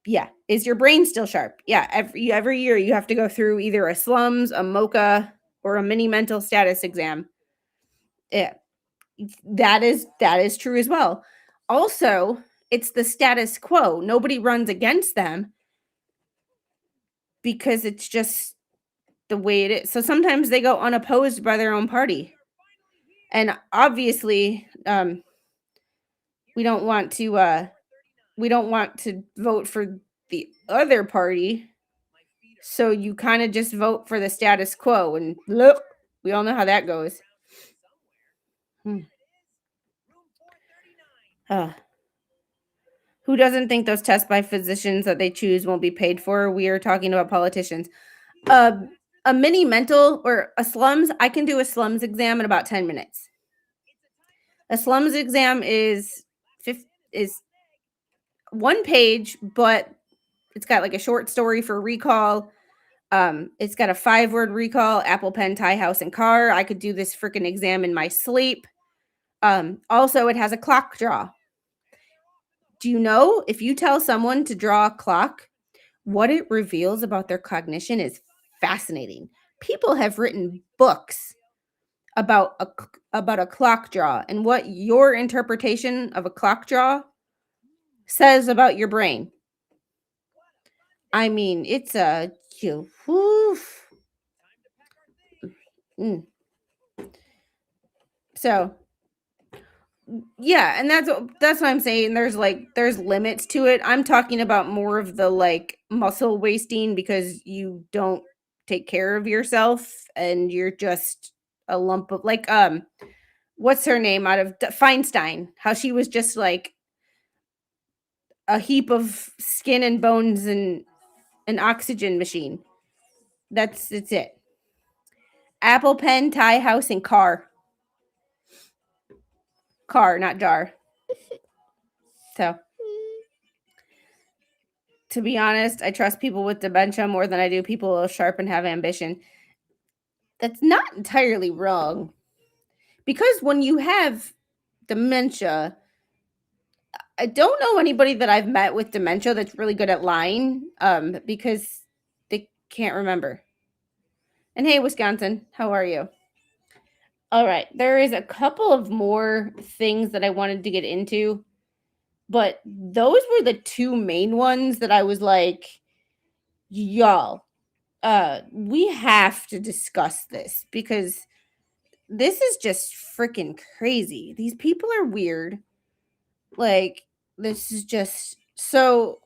Yeah. Is your brain still sharp? Yeah. Every year you have to go through either a slums, a mocha, or a mini mental status exam. Yeah. That is true as well. Also, it's the status quo. Nobody runs against them because it's just the way it is. So sometimes they go unopposed by their own party. And obviously, we don't want to vote for the other party. So you kind of just vote for the status quo, and look, we all know how that goes. Who doesn't think those tests by physicians that they choose won't be paid for? We are talking about politicians. A mini mental or a slums, I can do a slums exam in about 10 minutes. A slums exam is one page, but it's got like a short story for recall. It's got a 5-word recall: apple, pen, tie, house, and car. I could do this freaking exam in my sleep. Also, it has a clock draw. Do you know, if you tell someone to draw a clock, what it reveals about their cognition is fascinating. People have written books about a clock draw and what your interpretation of a clock draw says about your brain. I mean, it's a So yeah, and that's what I'm saying. There's limits to it. I'm talking about more of the like muscle wasting because you don't take care of yourself and you're just a lump of like what's her name out of Feinstein, how she was just like a heap of skin and bones and an oxygen machine. It's it. Apple, pen, tie, house, and car. Car, not jar. So, to be honest, I trust people with dementia more than I do people who are sharp and have ambition. That's not entirely wrong. Because when you have dementia, I don't know anybody that I've met with dementia that's really good at lying, because they can't remember. And hey, Wisconsin, how are you? All right, there is a couple of more things that I wanted to get into, but those were the two main ones that I was like, y'all, we have to discuss this because this is just freaking crazy. These people are weird. Like, this is just so.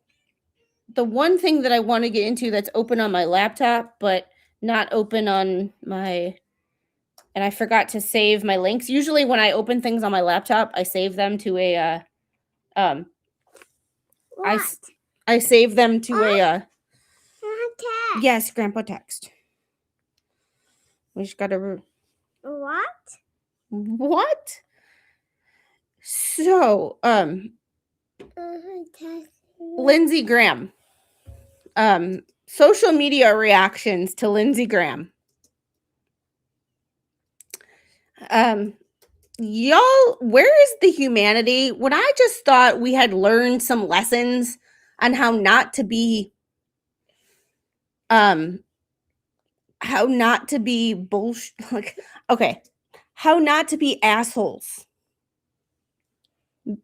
The one thing that I want to get into that's open on my laptop, but not open on my. And I forgot to save my links. Usually, when I open things on my laptop, I save them to a. Um, I save them to a. Yes, Grandpa text. We just gotta. What? So, Lindsey Graham. Social media reactions to Lindsey Graham. Y'all, where is the humanity? When I just thought we had learned some lessons on how not to be bullshit. Like, okay, how not to be assholes.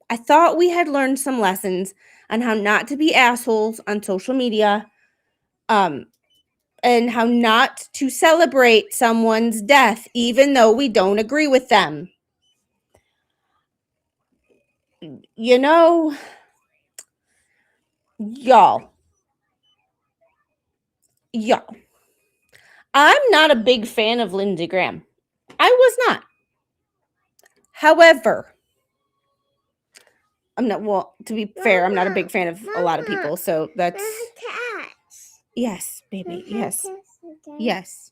I thought we had learned some lessons on how not to be assholes on social media, and how not to celebrate someone's death even though we don't agree with them. You know, y'all, I'm not a big fan of Lindsey Graham. I was not. However, I'm not, well, to be fair, I'm not a big fan of a lot of people, so that's... Yes, baby, yes. Yes.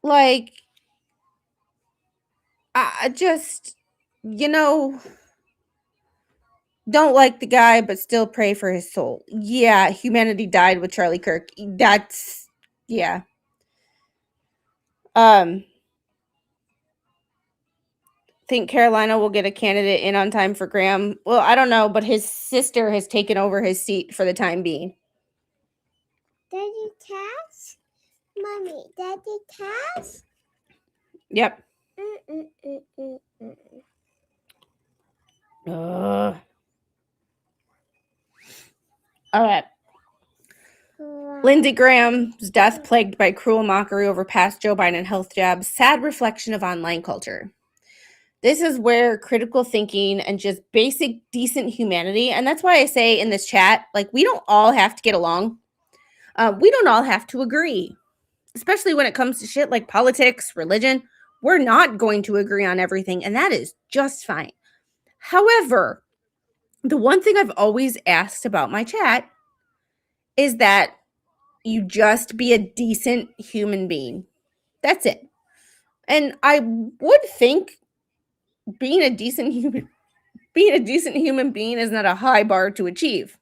Like, I just, don't like the guy, but still pray for his soul. Yeah, humanity died with Charlie Kirk. That's, yeah. Think Carolina will get a candidate in on time for Graham? Well, I don't know, but his sister has taken over his seat for the time being. Daddy Cass? Mommy, Daddy Cass? Yep. All right. Lindsey Graham's death plagued by cruel mockery over past Joe Biden health jabs. Sad reflection of online culture. This is where critical thinking and just basic decent humanity, and that's why I say in this chat, like, we don't all have to get along. We don't all have to agree, especially when it comes to shit like politics, religion. We're not going to agree on everything, and that is just fine. However, the one thing I've always asked about my chat is that you just be a decent human being. That's it. And I would think being a decent human being is not a high bar to achieve.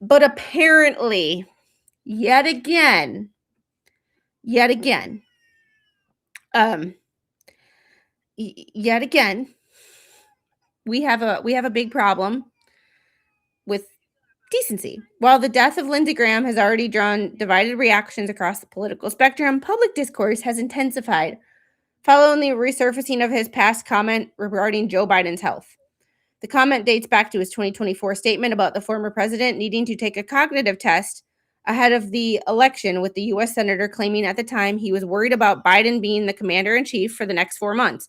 But apparently, yet again, yet again, we have a big problem with decency. While the death of Lindsey Graham has already drawn divided reactions across the political spectrum, public discourse has intensified following the resurfacing of his past comment regarding Joe Biden's health. The comment dates back to his 2024 statement about the former president needing to take a cognitive test ahead of the election, with the U.S. senator claiming at the time he was worried about Biden being the commander-in-chief for the next 4 months.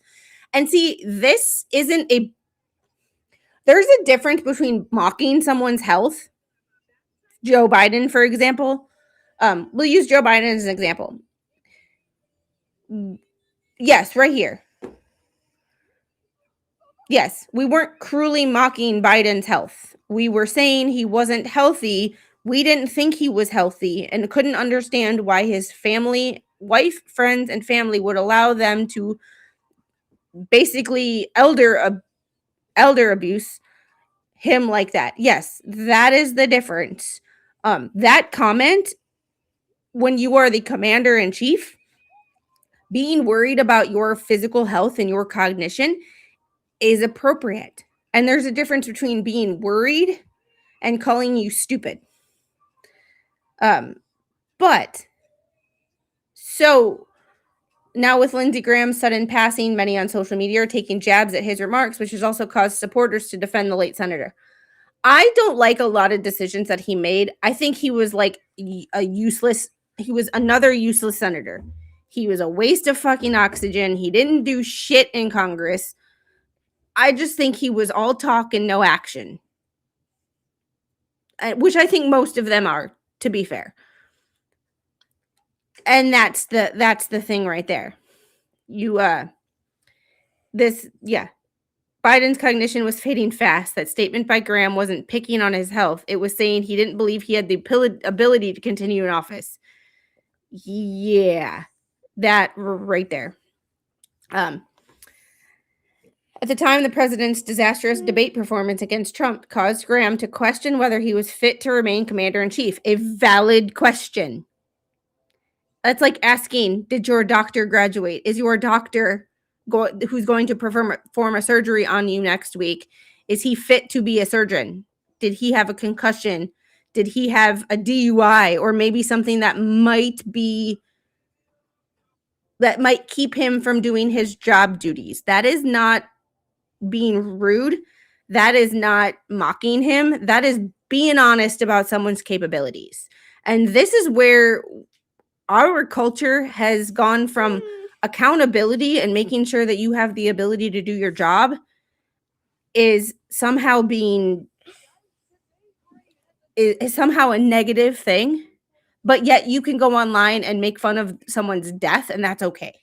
And see, there's a difference between mocking someone's health. Joe Biden, for example. We'll use Joe Biden as an example. Yes, right here. Yes, we weren't cruelly mocking Biden's health. We were saying he wasn't healthy. We didn't think he was healthy and couldn't understand why his family, wife, friends, and family would allow them to basically elder abuse him like that. Yes, that is the difference. That comment, when you are the commander in chief, Being worried about your physical health and your cognition is appropriate. And there's a difference between being worried and calling you stupid. But so now with Lindsey Graham's sudden passing, many on social media are taking jabs at his remarks, which has also caused supporters to defend the late senator. I don't like a lot of decisions that he made. I think he was like he was another useless senator. He was a waste of fucking oxygen. He didn't do shit in Congress. I just think he was all talk and no action. Which I think most of them are, to be fair. And that's the thing right there. Biden's cognition was fading fast. That statement by Graham wasn't picking on his health. It was saying he didn't believe he had the ability to continue in office. Yeah, that right there. At the time, the president's disastrous debate performance against Trump caused Graham to question whether he was fit to remain commander-in-chief. A valid question. That's like asking, did your doctor graduate? Is your doctor who's going to perform a surgery on you next week, is he fit to be a surgeon? Did he have a concussion? Did he have a DUI or maybe something that might keep him from doing his job duties? That is not being rude. That is not mocking him. That is being honest about someone's capabilities. And this is where our culture has gone from accountability and making sure that you have the ability to do your job is somehow a negative thing, but yet you can go online and make fun of someone's death and that's okay.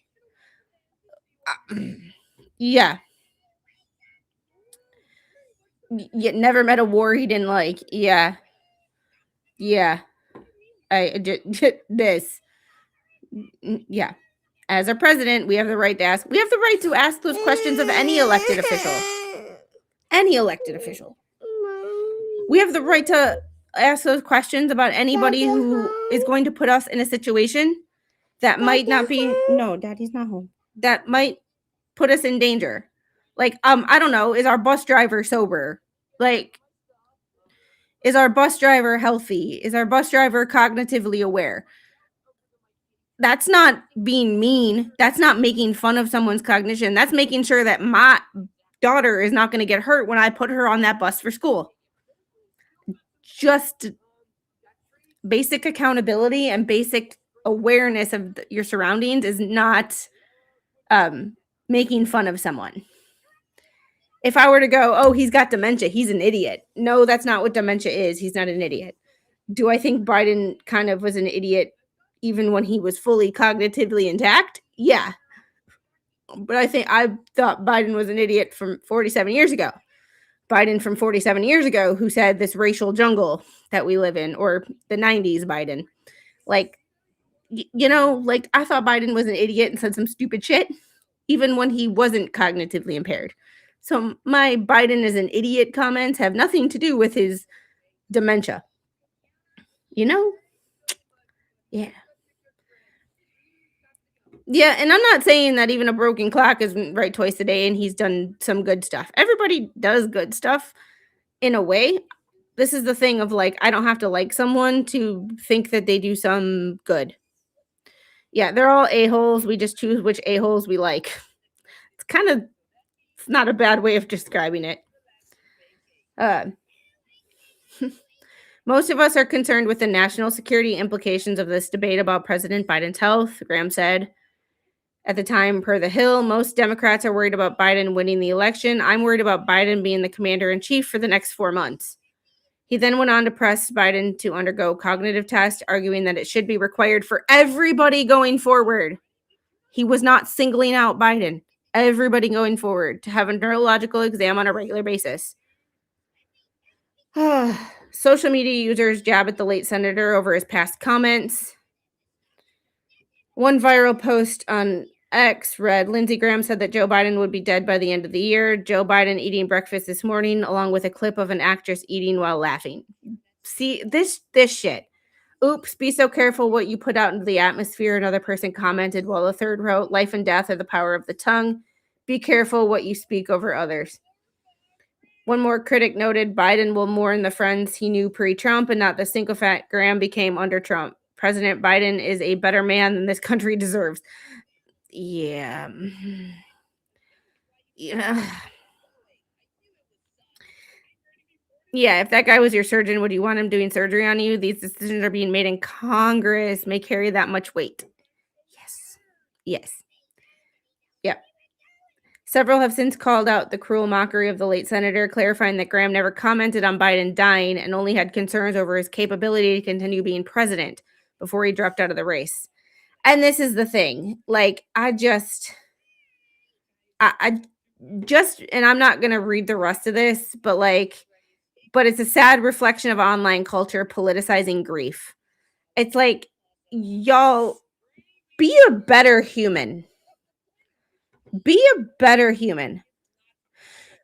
Yeah. You never met a war he didn't like. Yeah. This. Yeah. As a president, we have the right to ask. We have the right to ask those questions of any elected official. Any elected official. We have the right to ask those questions about anybody who is going to put us in a situation that might not be. No, Daddy's not home. That might put us in danger. Like, I don't know. Is our bus driver sober? Like, is our bus driver healthy? Is our bus driver cognitively aware? That's not being mean. That's not making fun of someone's cognition. That's making sure that my daughter is not going to get hurt when I put her on that bus for school. Just basic accountability and basic awareness of your surroundings is not making fun of someone. If I were to go, oh, he's got dementia, he's an idiot. No, that's not what dementia is. He's not an idiot. Do I think Biden kind of was an idiot even when he was fully cognitively intact? Yeah. But I thought Biden was an idiot from 47 years ago. Biden from 47 years ago who said this racial jungle that we live in, or the 90s Biden. Like, like I thought Biden was an idiot and said some stupid shit, even when he wasn't cognitively impaired. So my Biden is an idiot comments have nothing to do with his dementia. Yeah. Yeah, and I'm not saying that even a broken clock isn't right twice a day and he's done some good stuff. Everybody does good stuff in a way. This is the thing of like, I don't have to like someone to think that they do some good. Yeah, they're all a-holes. We just choose which a-holes we like. It's not a bad way of describing it. Most of us are concerned with the national security implications of this debate about President Biden's health, Graham said. At the time, per The Hill, most Democrats are worried about Biden winning the election. I'm worried about Biden being the commander-in-chief for the next 4 months. He then went on to press Biden to undergo cognitive tests, arguing that it should be required for everybody going forward. He was not singling out Biden. Everybody going forward to have a neurological exam on a regular basis. Social media users jab at the late senator over his past comments. One viral post on X read, Lindsey Graham said that Joe Biden would be dead by the end of the year. Joe Biden eating breakfast this morning, along with a clip of an actress eating while laughing. See, this shit. Oops, be so careful what you put out into the atmosphere, another person commented, while a third wrote, life and death are the power of the tongue. Be careful what you speak over others. One more critic noted, Biden will mourn the friends he knew pre-Trump and not the sycophant Graham became under Trump. President Biden is a better man than this country deserves. Yeah. Yeah. Yeah, if that guy was your surgeon, would you want him doing surgery on you? These decisions are being made in Congress, may carry that much weight. Yes. Yes. Yep. Several have since called out the cruel mockery of the late senator, clarifying that Graham never commented on Biden dying and only had concerns over his capability to continue being president before he dropped out of the race. And this is the thing. Like, I just, and I'm not going to read the rest of this, but it's a sad reflection of online culture politicizing grief. It's like, y'all, be a better human. Be a better human.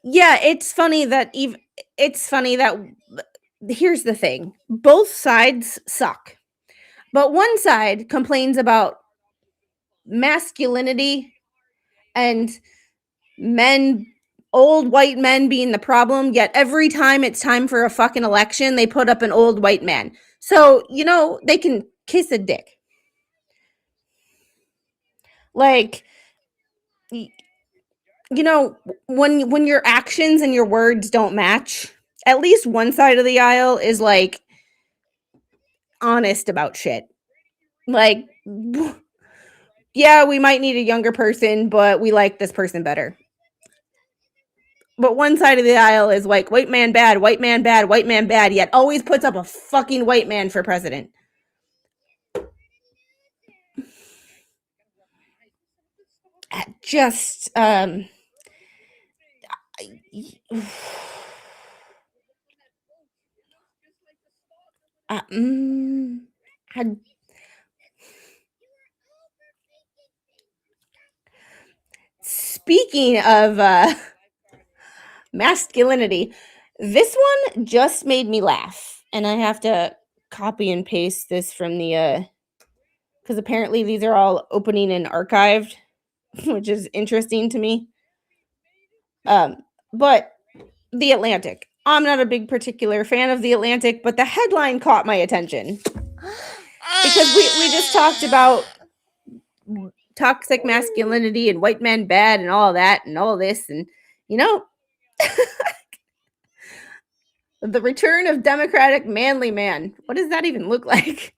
Yeah, it's funny that here's the thing. Both sides suck. But one side complains about masculinity and old white men being the problem, yet every time it's time for a fucking election, they put up an old white man. So, they can kiss a dick. Like, when your actions and your words don't match, at least one side of the aisle is like honest about shit. Like, yeah, we might need a younger person, but we like this person better. But one side of the aisle is like, white man bad, white man bad, white man bad, yet always puts up a fucking white man for president. Just, we're speaking of masculinity, this one just made me laugh, and I have to copy and paste this from the because apparently these are all opening and archived, which is interesting to me. But The Atlantic. I'm not a big particular fan of The Atlantic, but the headline caught my attention because we just talked about toxic masculinity and white men bad and all that and all this, and the return of democratic manly man. What does that even look like?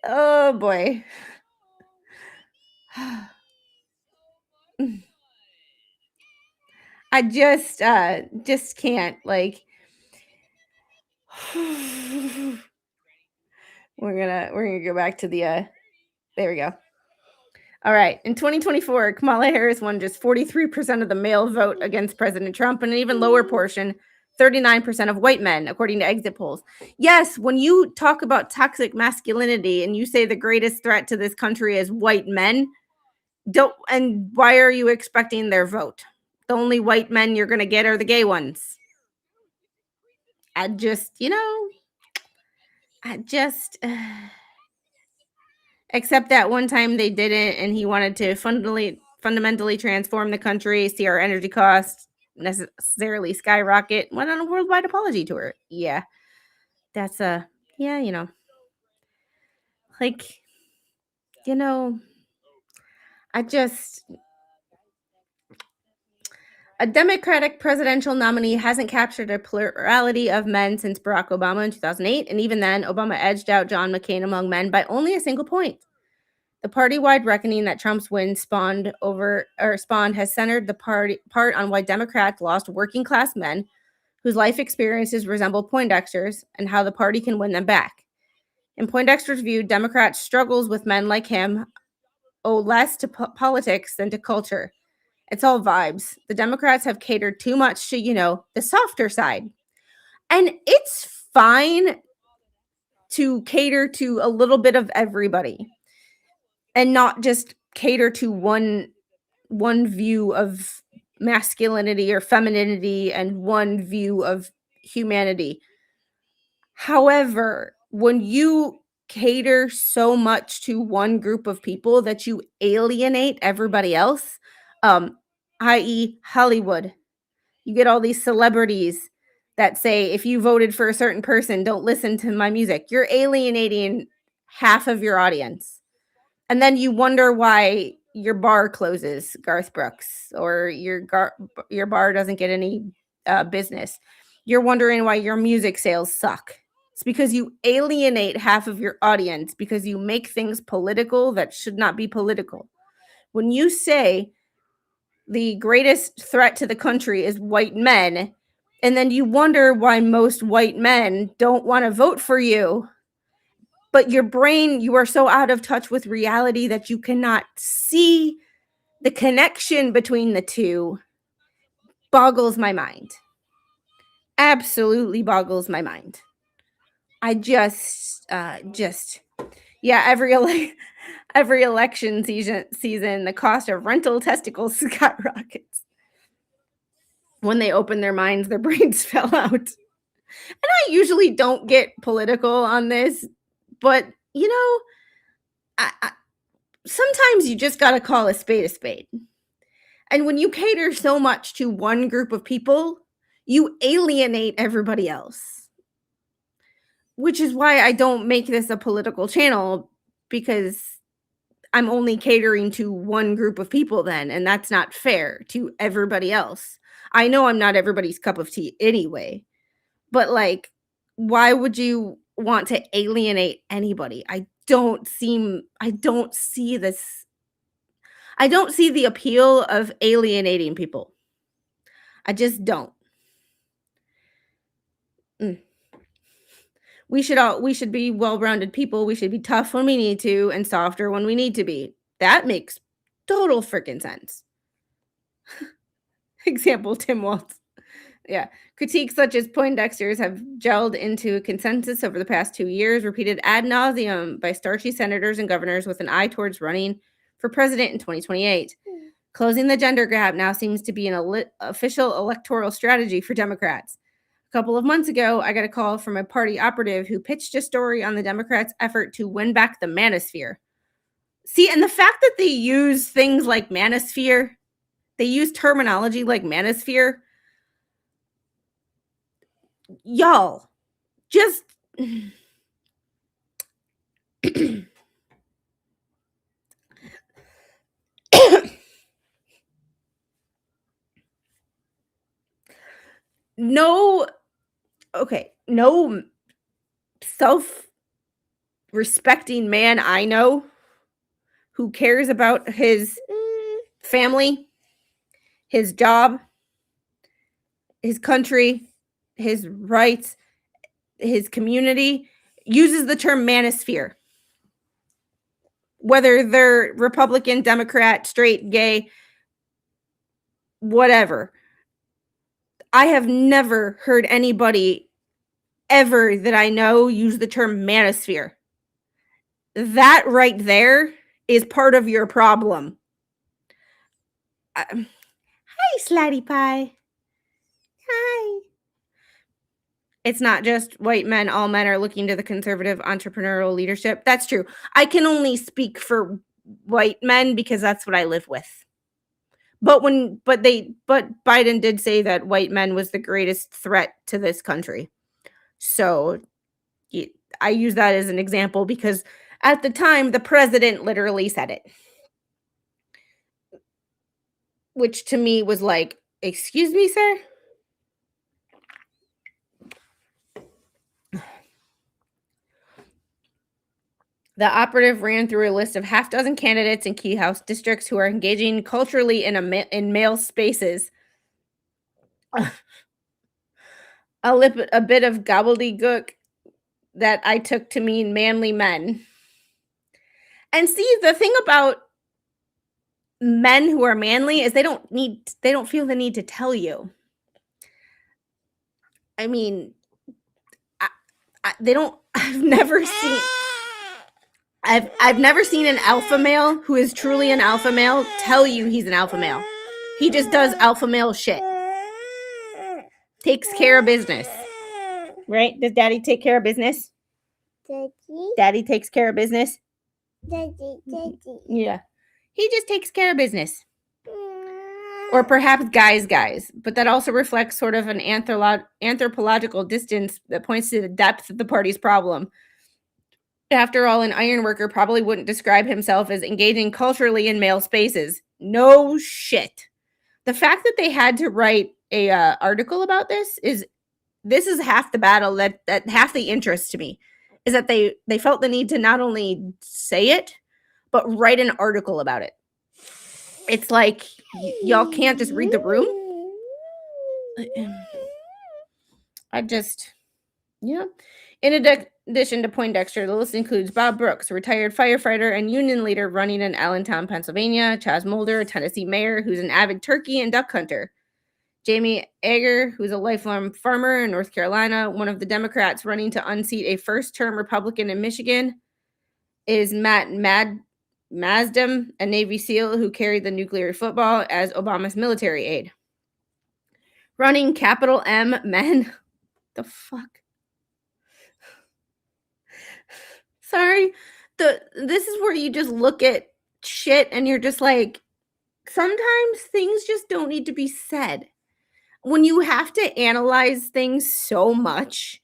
Oh boy. I just can't, like, we're gonna go back to the there we go. All right. In 2024, Kamala Harris won just 43% of the male vote against President Trump, and an even lower portion, 39% of white men, according to exit polls. Yes, when you talk about toxic masculinity and you say the greatest threat to this country is white men, and why are you expecting their vote? The only white men you're going to get are the gay ones. Except that one time they didn't, and he wanted to fundamentally transform the country, see our energy costs necessarily skyrocket, went on a worldwide apology tour. Yeah. That's a Democratic presidential nominee hasn't captured a plurality of men since Barack Obama in 2008, and even then, Obama edged out John McCain among men by only a single point. The party-wide reckoning that Trump's win spawned has centered the part on why Democrats lost working-class men whose life experiences resemble Poindexter's and how the party can win them back. In Poindexter's view, Democrats' struggles with men like him owe less to politics than to culture. It's all vibes. The Democrats have catered too much to, the softer side. And it's fine to cater to a little bit of everybody and not just cater to one view of masculinity or femininity and one view of humanity. However, when you cater so much to one group of people that you alienate everybody else, i.e. Hollywood. You get all these celebrities that say, if you voted for a certain person, don't listen to my music. You're alienating half of your audience. And then you wonder why your bar closes, Garth Brooks, or your bar doesn't get any business. You're wondering why your music sales suck. It's because you alienate half of your audience because you make things political that should not be political. When you say the greatest threat to the country is white men, and then you wonder why most white men don't want to vote for you, but your brain, you are so out of touch with reality that you cannot see the connection between the two, boggles my mind. Absolutely boggles my mind. I every election season, the cost of rental testicles skyrockets. When they open their minds, their brains fell out. And I usually don't get political on this, but you know, I sometimes you just got to call a spade a spade. And when you cater so much to one group of people, you alienate everybody else. Which is why I don't make this a political channel, because I'm only catering to one group of people then, and that's not fair to everybody else. I know I'm not everybody's cup of tea anyway, but like, why would you want to alienate anybody? I don't see this. I don't see the appeal of alienating people. I just don't. We should be well-rounded people. We should be tough when we need to and softer when we need to be. That makes total freaking sense. Example, Tim Walz. Yeah. Critiques such as Poindexter's have gelled into a consensus over the past 2 years, repeated ad nauseum by starchy senators and governors with an eye towards running for president in 2028. Closing the gender gap now seems to be an official electoral strategy for Democrats. A couple of months ago, I got a call from a party operative who pitched a story on the Democrats' effort to win back the manosphere. See, and the fact that they use things like manosphere, they use terminology like manosphere, y'all, just no self-respecting man I know who cares about his family, his job, his country, his rights, his community, uses the term manosphere. Whether they're Republican, Democrat, straight, gay, whatever. I have never heard anybody ever that I know use the term manosphere. That right there is part of your problem. Hi, Slutty Pie. Hi. It's not just white men. All men are looking to the conservative entrepreneurial leadership. That's true. I can only speak for white men because that's what I live with. But Biden did say that white men was the greatest threat to this country. So I use that as an example because at the time, the president literally said it. Which to me was like, excuse me, sir? The operative ran through a list of half dozen candidates in key House districts who are engaging culturally in male spaces. A bit of gobbledygook that I took to mean manly men. And see, the thing about men who are manly is they don't feel the need to tell you. I mean, I've never seen an alpha male who is truly an alpha male tell you he's an alpha male. He just does alpha male shit. Takes care of business. Right? Does daddy take care of business? Daddy. Daddy takes care of business. Daddy. Daddy. Yeah. He just takes care of business. Or perhaps guys, but that also reflects sort of an anthropological distance that points to the depth of the party's problem. After all, an ironworker probably wouldn't describe himself as engaging culturally in male spaces. No shit. The fact that they had to write a article about this is half the battle, that half the interest to me, is that they felt the need to not only say it, but write an article about it. It's like y'all can't just read the room. I just, yeah. In addition to Poindexter, the list includes Bob Brooks, a retired firefighter and union leader running in Allentown, Pennsylvania; Chaz Mulder, a Tennessee mayor who's an avid turkey and duck hunter; Jamie Ager, who's a lifelong farmer in North Carolina; one of the Democrats running to unseat a first-term Republican in Michigan is Matt Mazdem, a Navy SEAL who carried the nuclear football as Obama's military aide. Running capital M men. The fuck? Sorry. This is where you just look at shit and you're just like, sometimes things just don't need to be said. When you have to analyze things so much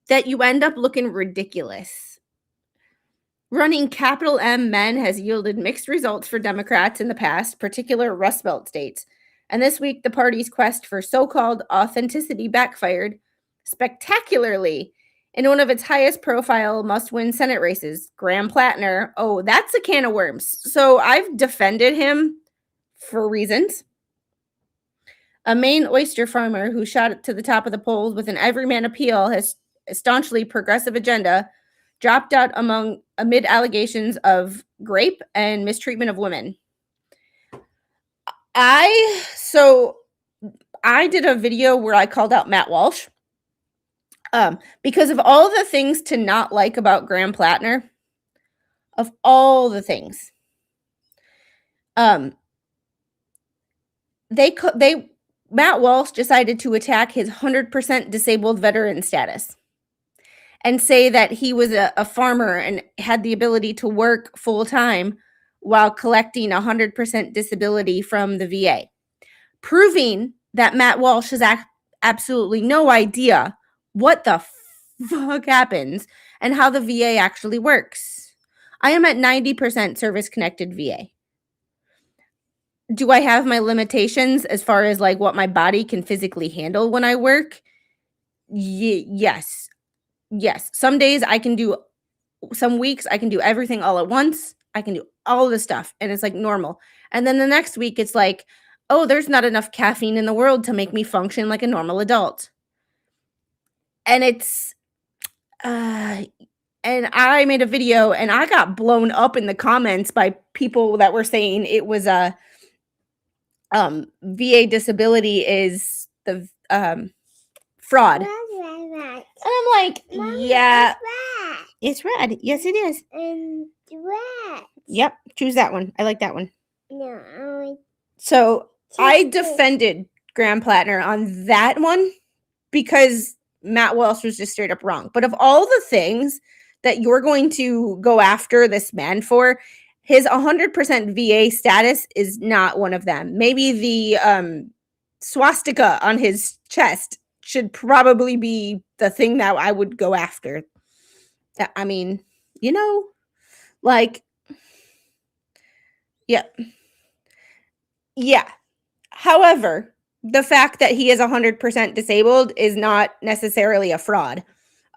that you end up looking ridiculous. Running capital M men has yielded mixed results for Democrats in the past, particular Rust Belt states. And this week, the party's quest for so-called authenticity backfired spectacularly in one of its highest profile must-win Senate races. Graham Plattner, oh, that's a can of worms. So I've defended him for reasons. A Maine oyster farmer who shot it to the top of the polls with an everyman appeal, has a staunchly progressive agenda, dropped out amid allegations of rape and mistreatment of women. I did a video where I called out Matt Walsh because of all the things to not like about Graham Plattner. Of all the things, Matt Walsh decided to attack his 100% disabled veteran status and say that he was a farmer and had the ability to work full time while collecting 100% disability from the VA, proving that Matt Walsh has absolutely no idea what the fuck happens and how the VA actually works. I am at 90% service-connected VA. Do I have my limitations as far as like what my body can physically handle when I work? Yes. Some days I can do, some weeks I can do everything all at once. I can do all the stuff and it's like normal. And then the next week it's like, oh, there's not enough caffeine in the world to make me function like a normal adult. And it's, and I made a video and I got blown up in the comments by people that were saying it was a, VA disability is the fraud. And I'm like, Mommy, yeah, it's red. it's red. Yes, it is. And red. Yep, choose that one. I like that one. No, So I choose this. defended Graham Plattner on that one because Matt Walsh was just straight up wrong. But of all the things that you're going to go after this man for, his 100% VA status is not one of them. Maybe the swastika on his chest should probably be the thing that I would go after. I mean, you know, like, yeah. However, the fact that he is 100% disabled is not necessarily a fraud.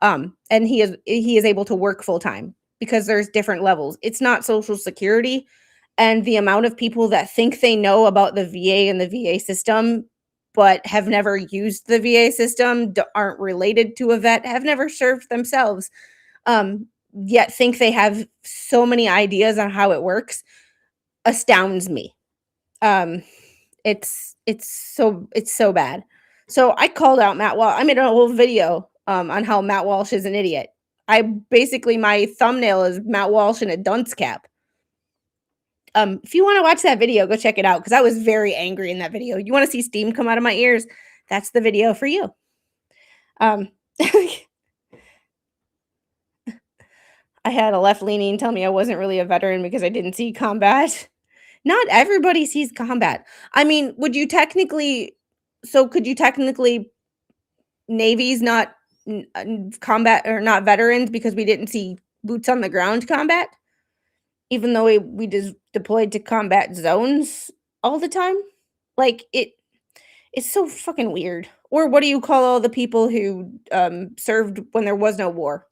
And he is able to work full time because there's different levels. It's not Social Security, and the amount of people that think they know about the VA and the VA system but have never used the VA system, aren't related to a vet, have never served themselves, yet think they have so many ideas on how it works, astounds me. It's so bad. So I called out Matt Walsh. I made a whole video on how Matt Walsh is an idiot. My thumbnail is Matt Walsh in a dunce cap. If you want to watch that video, go check it out because I was very angry in that video. You want to see steam come out of my ears? That's the video for you. I had a left-leaning tell me I wasn't really a veteran because I didn't see combat. Not everybody sees combat. I mean, could you technically Navy's not combat or not veterans because we didn't see boots on the ground combat? Even though we just deployed to combat zones all the time? Like, it's so fucking weird. Or what do you call all the people who, served when there was no war?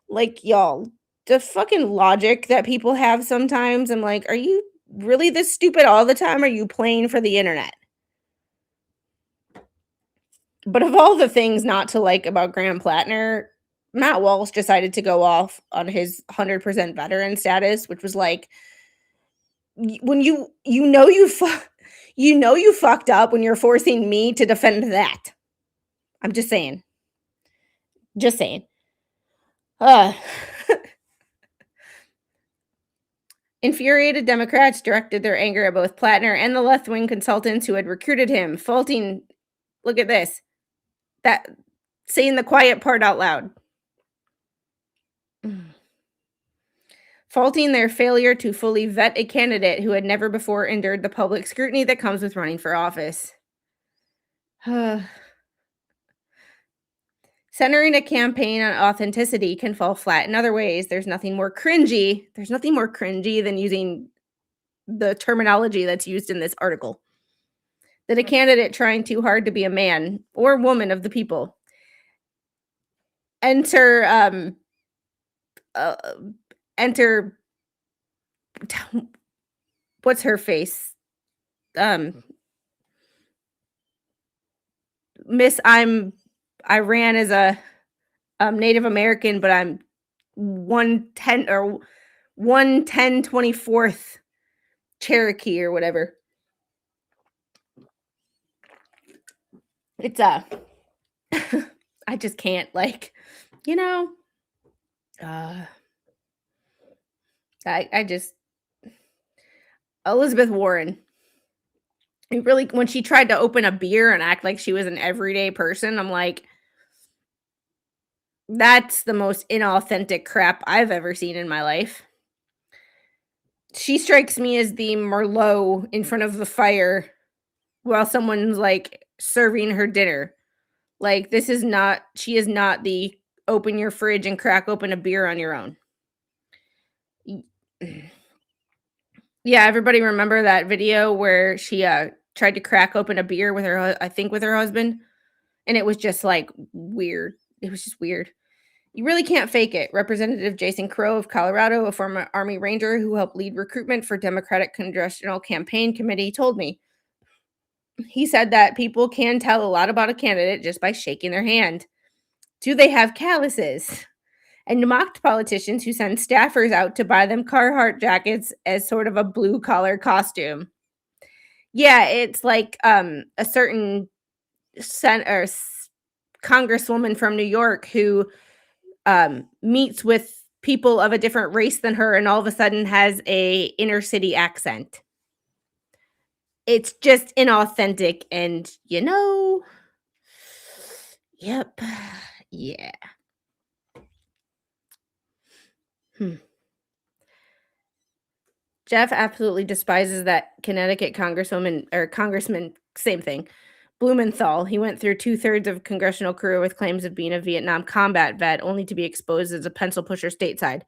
Like, y'all, the fucking logic that people have sometimes, I'm like, "Are you really this stupid all the time, or are you playing for the internet?" But of all the things not to like about Graham Plattner, Matt Walsh decided to go off on his 100% veteran status, which was like, when you fucked up when you're forcing me to defend that. I'm just saying. Just saying. Infuriated Democrats directed their anger at both Plattner and the left-wing consultants who had recruited him, faulting, look at this, saying the quiet part out loud. Faulting their failure to fully vet a candidate who had never before endured the public scrutiny that comes with running for office. Centering a campaign on authenticity can fall flat in other ways. There's nothing more cringy than using the terminology that's used in this article. That a candidate trying too hard to be a man or woman of the people. Enter what's her face? Miss I ran as a Native American, but I'm 1/10/24th Cherokee or whatever. It's I just can't, like, I just Elizabeth Warren. It really, when she tried to open a beer and act like she was an everyday person, I'm like, that's the most inauthentic crap I've ever seen in my life. She strikes me as the Merlot in front of the fire while someone's, like, serving her dinner. Like, she is not the open your fridge and crack open a beer on your own. Yeah, everybody remember that video where she tried to crack open a beer with her husband, and it was just like weird. It was just weird. You really can't fake it. Representative Jason Crow of Colorado, a former Army Ranger who helped lead recruitment for Democratic Congressional Campaign Committee, told me. He said that people can tell a lot about a candidate just by shaking their hand. Do they have calluses? And mocked politicians who send staffers out to buy them Carhartt jackets as sort of a blue-collar costume. Yeah, it's like a certain congresswoman from New York who meets with people of a different race than her and all of a sudden has a inner city accent. It's just inauthentic and, yep. Yeah. Jeff absolutely despises that Connecticut congressman, same thing, Blumenthal. He went through 2/3 of congressional career with claims of being a Vietnam combat vet, only to be exposed as a pencil pusher stateside.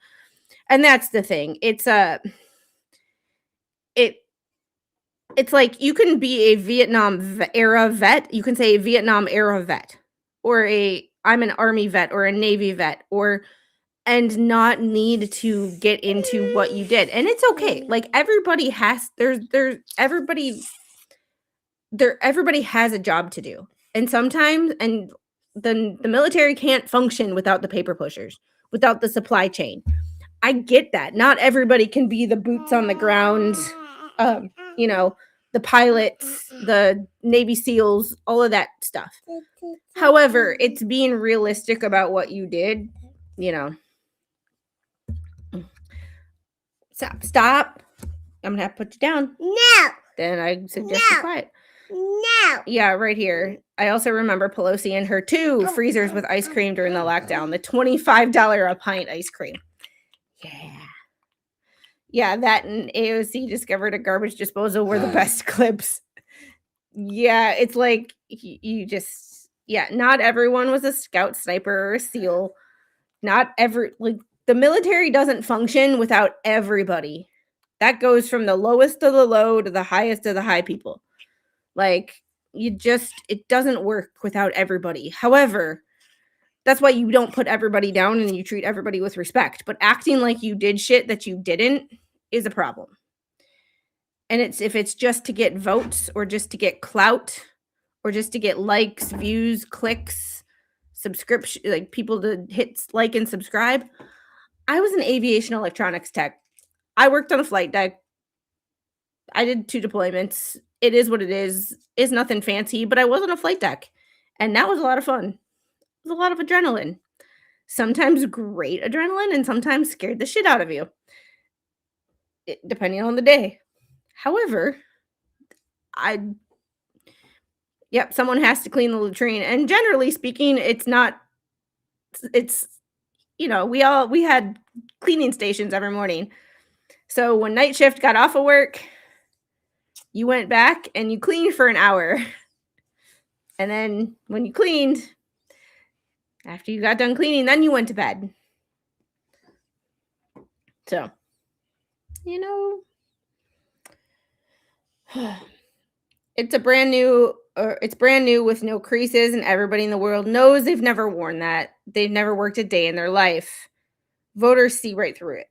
And that's the thing. It's like you can be a Vietnam era vet. You can say a Vietnam era vet, or I'm an Army vet or a Navy vet, and not need to get into what you did. And it's okay. Like, everybody has everybody has a job to do. And sometimes the military can't function without the paper pushers, without the supply chain. I get that. Not everybody can be the boots on the ground, the pilots, the Navy SEALs, all of that stuff. However, it's being realistic about what you did, Stop. I'm going to have to put you down. No. Then I suggest you quiet. No. Yeah, right here. I also remember Pelosi and her 2 freezers with ice cream during the lockdown. The $25 a pint ice cream. Yeah, that and AOC discovered a garbage disposal were the best clips. Yeah, it's like you just not everyone was a scout, sniper, or a SEAL. Not the military doesn't function without everybody. That goes from the lowest of the low to the highest of the high people. Like it doesn't work without everybody. However, that's why you don't put everybody down and you treat everybody with respect. But acting like you did shit that you didn't is a problem. And if it's just to get votes or just to get clout or just to get likes, views, clicks, subscription, like people to hit like and subscribe. I was an aviation electronics tech. I worked on a flight deck. I did 2 deployments. It is what it is. It's nothing fancy, but I was on a flight deck. And that was a lot of fun. It was a lot of adrenaline. Sometimes great adrenaline and sometimes scared the shit out of you. Depending on the day. However, someone has to clean the latrine. And generally speaking, we had cleaning stations every morning. So when night shift got off of work, you went back and you cleaned for an hour. And then when you cleaned, after you got done cleaning, then you went to bed. So, it's brand new with no creases, and everybody in the world knows they've never worn that. They've never worked a day in their life. Voters see right through it.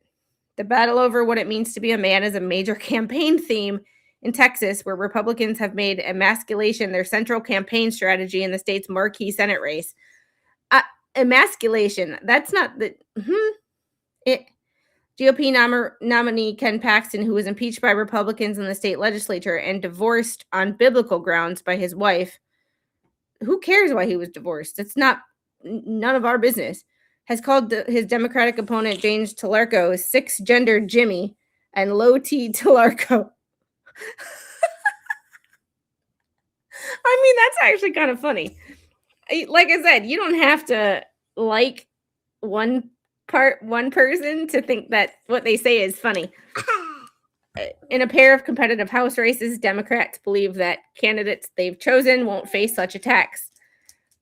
The battle over what it means to be a man is a major campaign theme in Texas, where Republicans have made emasculation their central campaign strategy in the state's marquee Senate race. Emasculation, that's not the... GOP nominee Ken Paxton, who was impeached by Republicans in the state legislature and divorced on biblical grounds by his wife. Who cares why he was divorced? It's none of our business. Has called his Democratic opponent James Talarco six-gender Jimmy and low T Talarco. I mean, that's actually kind of funny. Like I said, you don't have to like one person to think that what they say is funny. In a pair of competitive House races, Democrats believe that candidates they've chosen won't face such attacks.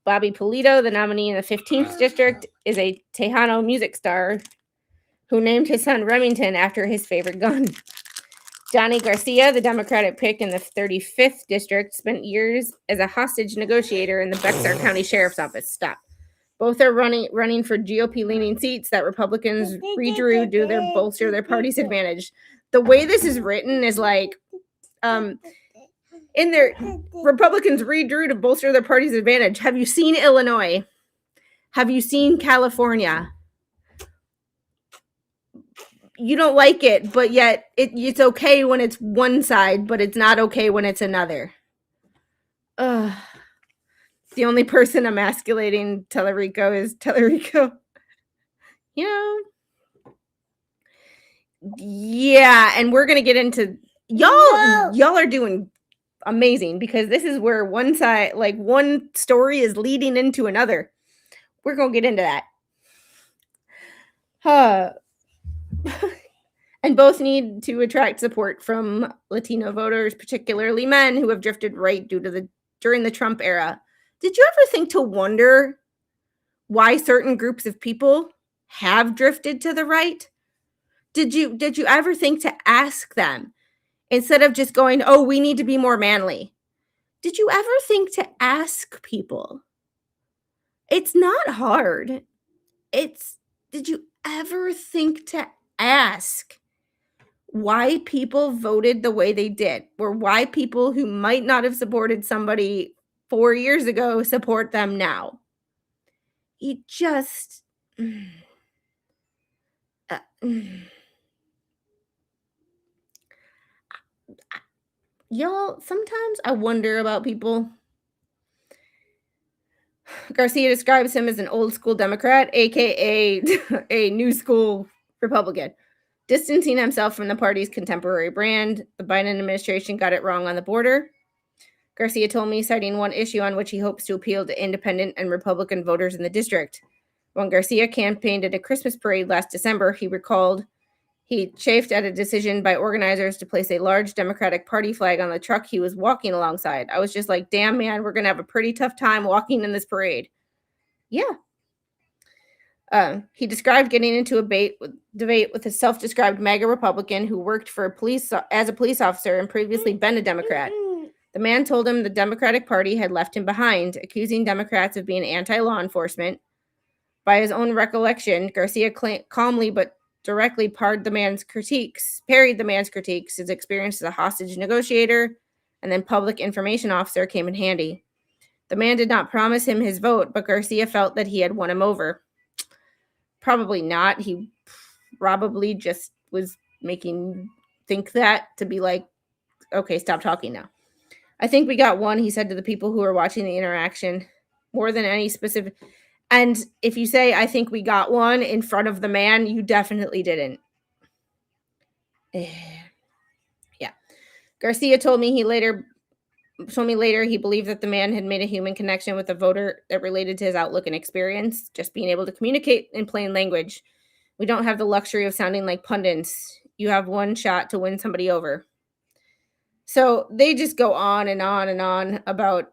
Bobby Pulido, the nominee in the 15th district, is a Tejano music star who named his son Remington after his favorite gun. Johnny Garcia, the Democratic pick in the 35th district, spent years as a hostage negotiator in the Bexar County Sheriff's Office. Stop. Both are running for GOP-leaning seats that Republicans redrew to bolster their party's advantage. The way this is written is like, in their Republicans redrew to bolster their party's advantage. Have you seen Illinois? Have you seen California? You don't like it, but yet it's okay when it's one side, but it's not okay when it's another. The only person emasculating Tellerico is Tellerico. Yeah, and we're gonna get into y'all are doing amazing, because this is where one side, like one story is leading into another. We're gonna get into that. And both need to attract support from Latino voters, particularly men who have drifted right during the Trump era. Did you ever think to wonder why certain groups of people have drifted to the right? Did you ever think to ask them, instead of just going, oh, we need to be more manly? Did you ever think to ask people? It's not hard. Did you ever think to ask why people voted the way they did, or why people who might not have supported somebody 4 years ago support them now? It just... Y'all, sometimes I wonder about people. Garcia describes him as an old school Democrat, aka a new school Republican, distancing himself from the party's contemporary brand. The Biden administration got it wrong on the border. Garcia told me, citing one issue on which he hopes to appeal to independent and Republican voters in the district. When Garcia campaigned at a Christmas parade last December, he recalled He chafed at a decision by organizers to place a large Democratic Party flag on the truck he was walking alongside. I was just like, damn, man, we're going to have a pretty tough time walking in this parade. Yeah. He described getting into a debate with a self-described MAGA Republican who worked for as a police officer and previously been a Democrat. The man told him the Democratic Party had left him behind, accusing Democrats of being anti-law enforcement. By his own recollection, Garcia calmly but directly parried the man's critiques, his experience as a hostage negotiator and then public information officer came in handy. The man did not promise him his vote, but Garcia felt that he had won him over. Probably not. He probably just was think that to be like, okay, stop talking now. I think we got one, he said to the people who were watching the interaction, more than any specific. And if you say, I think we got one in front of the man, you definitely didn't. Yeah. Garcia told me later he believed that the man had made a human connection with the voter that related to his outlook and experience, just being able to communicate in plain language. We don't have the luxury of sounding like pundits. You have one shot to win somebody over. So they just go on and on and on about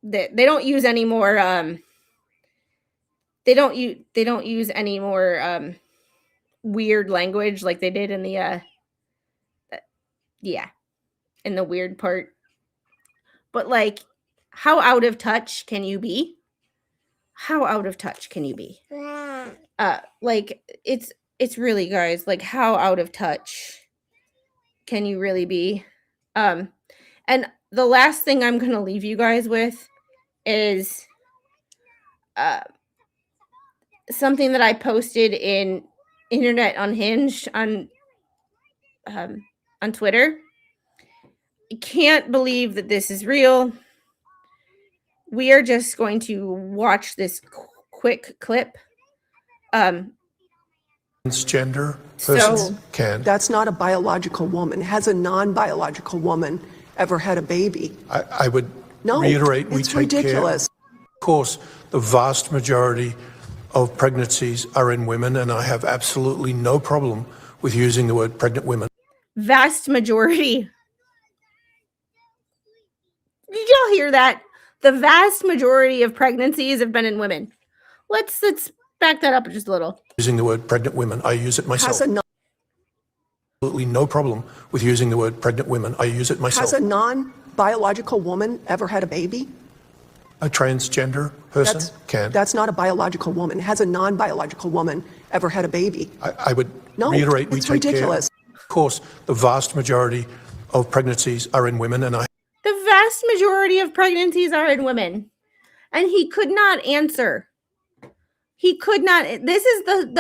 that. They don't use any more they don't use any more weird language like they did in the in the weird part. But like, how out of touch can you be? How out of touch can you be? Like it's really, guys, like how out of touch can you really be? And the last thing I'm going to leave you guys with is something that I posted in Internet Unhinged on Twitter. I can't believe that this is real. We are just going to watch this quick clip. Transgender person can. That's not a biological woman. Has a non-biological woman ever had a baby? I would No, reiterate, we it's take ridiculous. care. Of course, the vast majority of pregnancies are in women, and I have absolutely no problem with using the word pregnant women. Vast majority. Did y'all hear that? The vast majority of pregnancies have been in women. Let's back that up just a little. Using the word pregnant women, I use it myself. Has a Absolutely no problem with using the word pregnant women. I use it myself. Has a non-biological woman ever had a baby? A transgender person can. That's not a biological woman. Has a non-biological woman ever had a baby? I would No, reiterate, we it's take ridiculous. care. Of course, the vast majority of pregnancies are in women, and The vast majority of pregnancies are in women. And he could not answer. He could not. This is the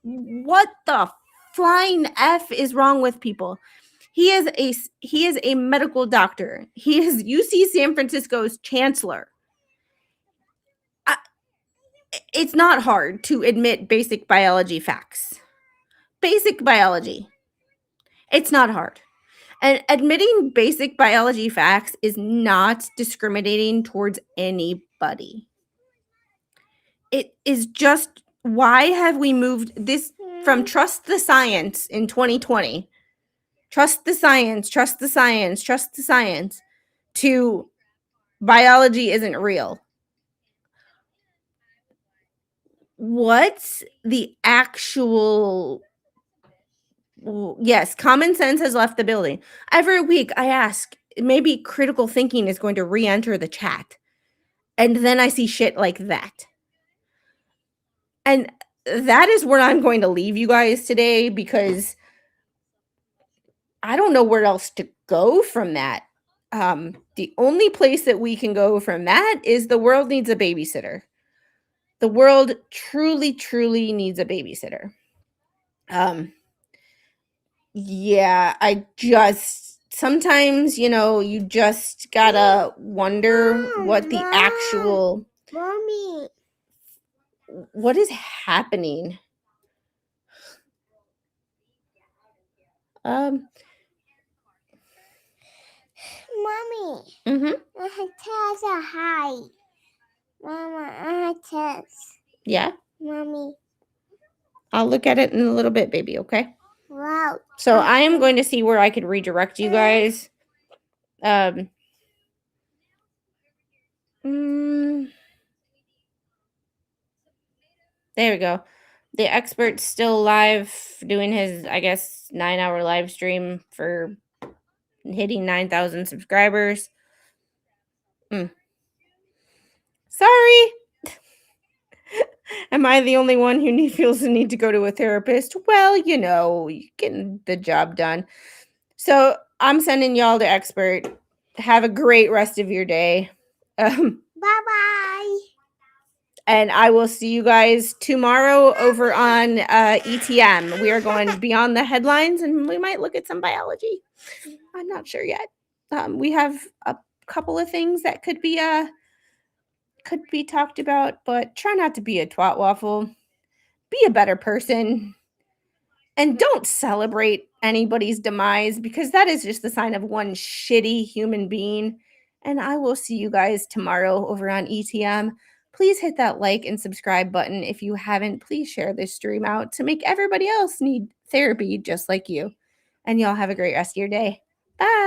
what the flying F is wrong with people. He is a medical doctor. He is UC San Francisco's chancellor. It's not hard to admit basic biology facts. Basic biology. It's not hard. And admitting basic biology facts is not discriminating towards anybody. It is just, why have we moved this from trust the science in 2020, trust the science, to biology isn't real? What's the actual... Yes, common sense has left the building. Every week I ask, maybe critical thinking is going to re-enter the chat. And then I see shit like that. And that is where I'm going to leave you guys today, because I don't know where else to go from that. The only place that we can go from that is the world needs a babysitter. The world truly, truly needs a babysitter. Yeah, I just sometimes, you just gotta wonder what the actual... Mommy. What is happening? Mommy. Mm-hmm. I test a hi. Mama, I test. Yeah. Mommy. I'll look at it in a little bit, baby, okay? Wow. So I am going to see where I could redirect you guys. There we go. The expert's still live doing his, I guess, 9-hour live stream for hitting 9,000 subscribers. Sorry. Am I the only one who feels the need to go to a therapist? Well, getting the job done. So I'm sending y'all to expert. Have a great rest of your day. Bye-bye. And I will see you guys tomorrow over on ETM. We are going beyond the headlines, and we might look at some biology. I'm not sure yet. We have a couple of things that could be talked about, but try not to be a twat waffle. Be a better person. And don't celebrate anybody's demise, because that is just the sign of one shitty human being. And I will see you guys tomorrow over on ETM. Please hit that like and subscribe button if you haven't. Please share this stream out to make everybody else need therapy just like you. And y'all have a great rest of your day. Bye.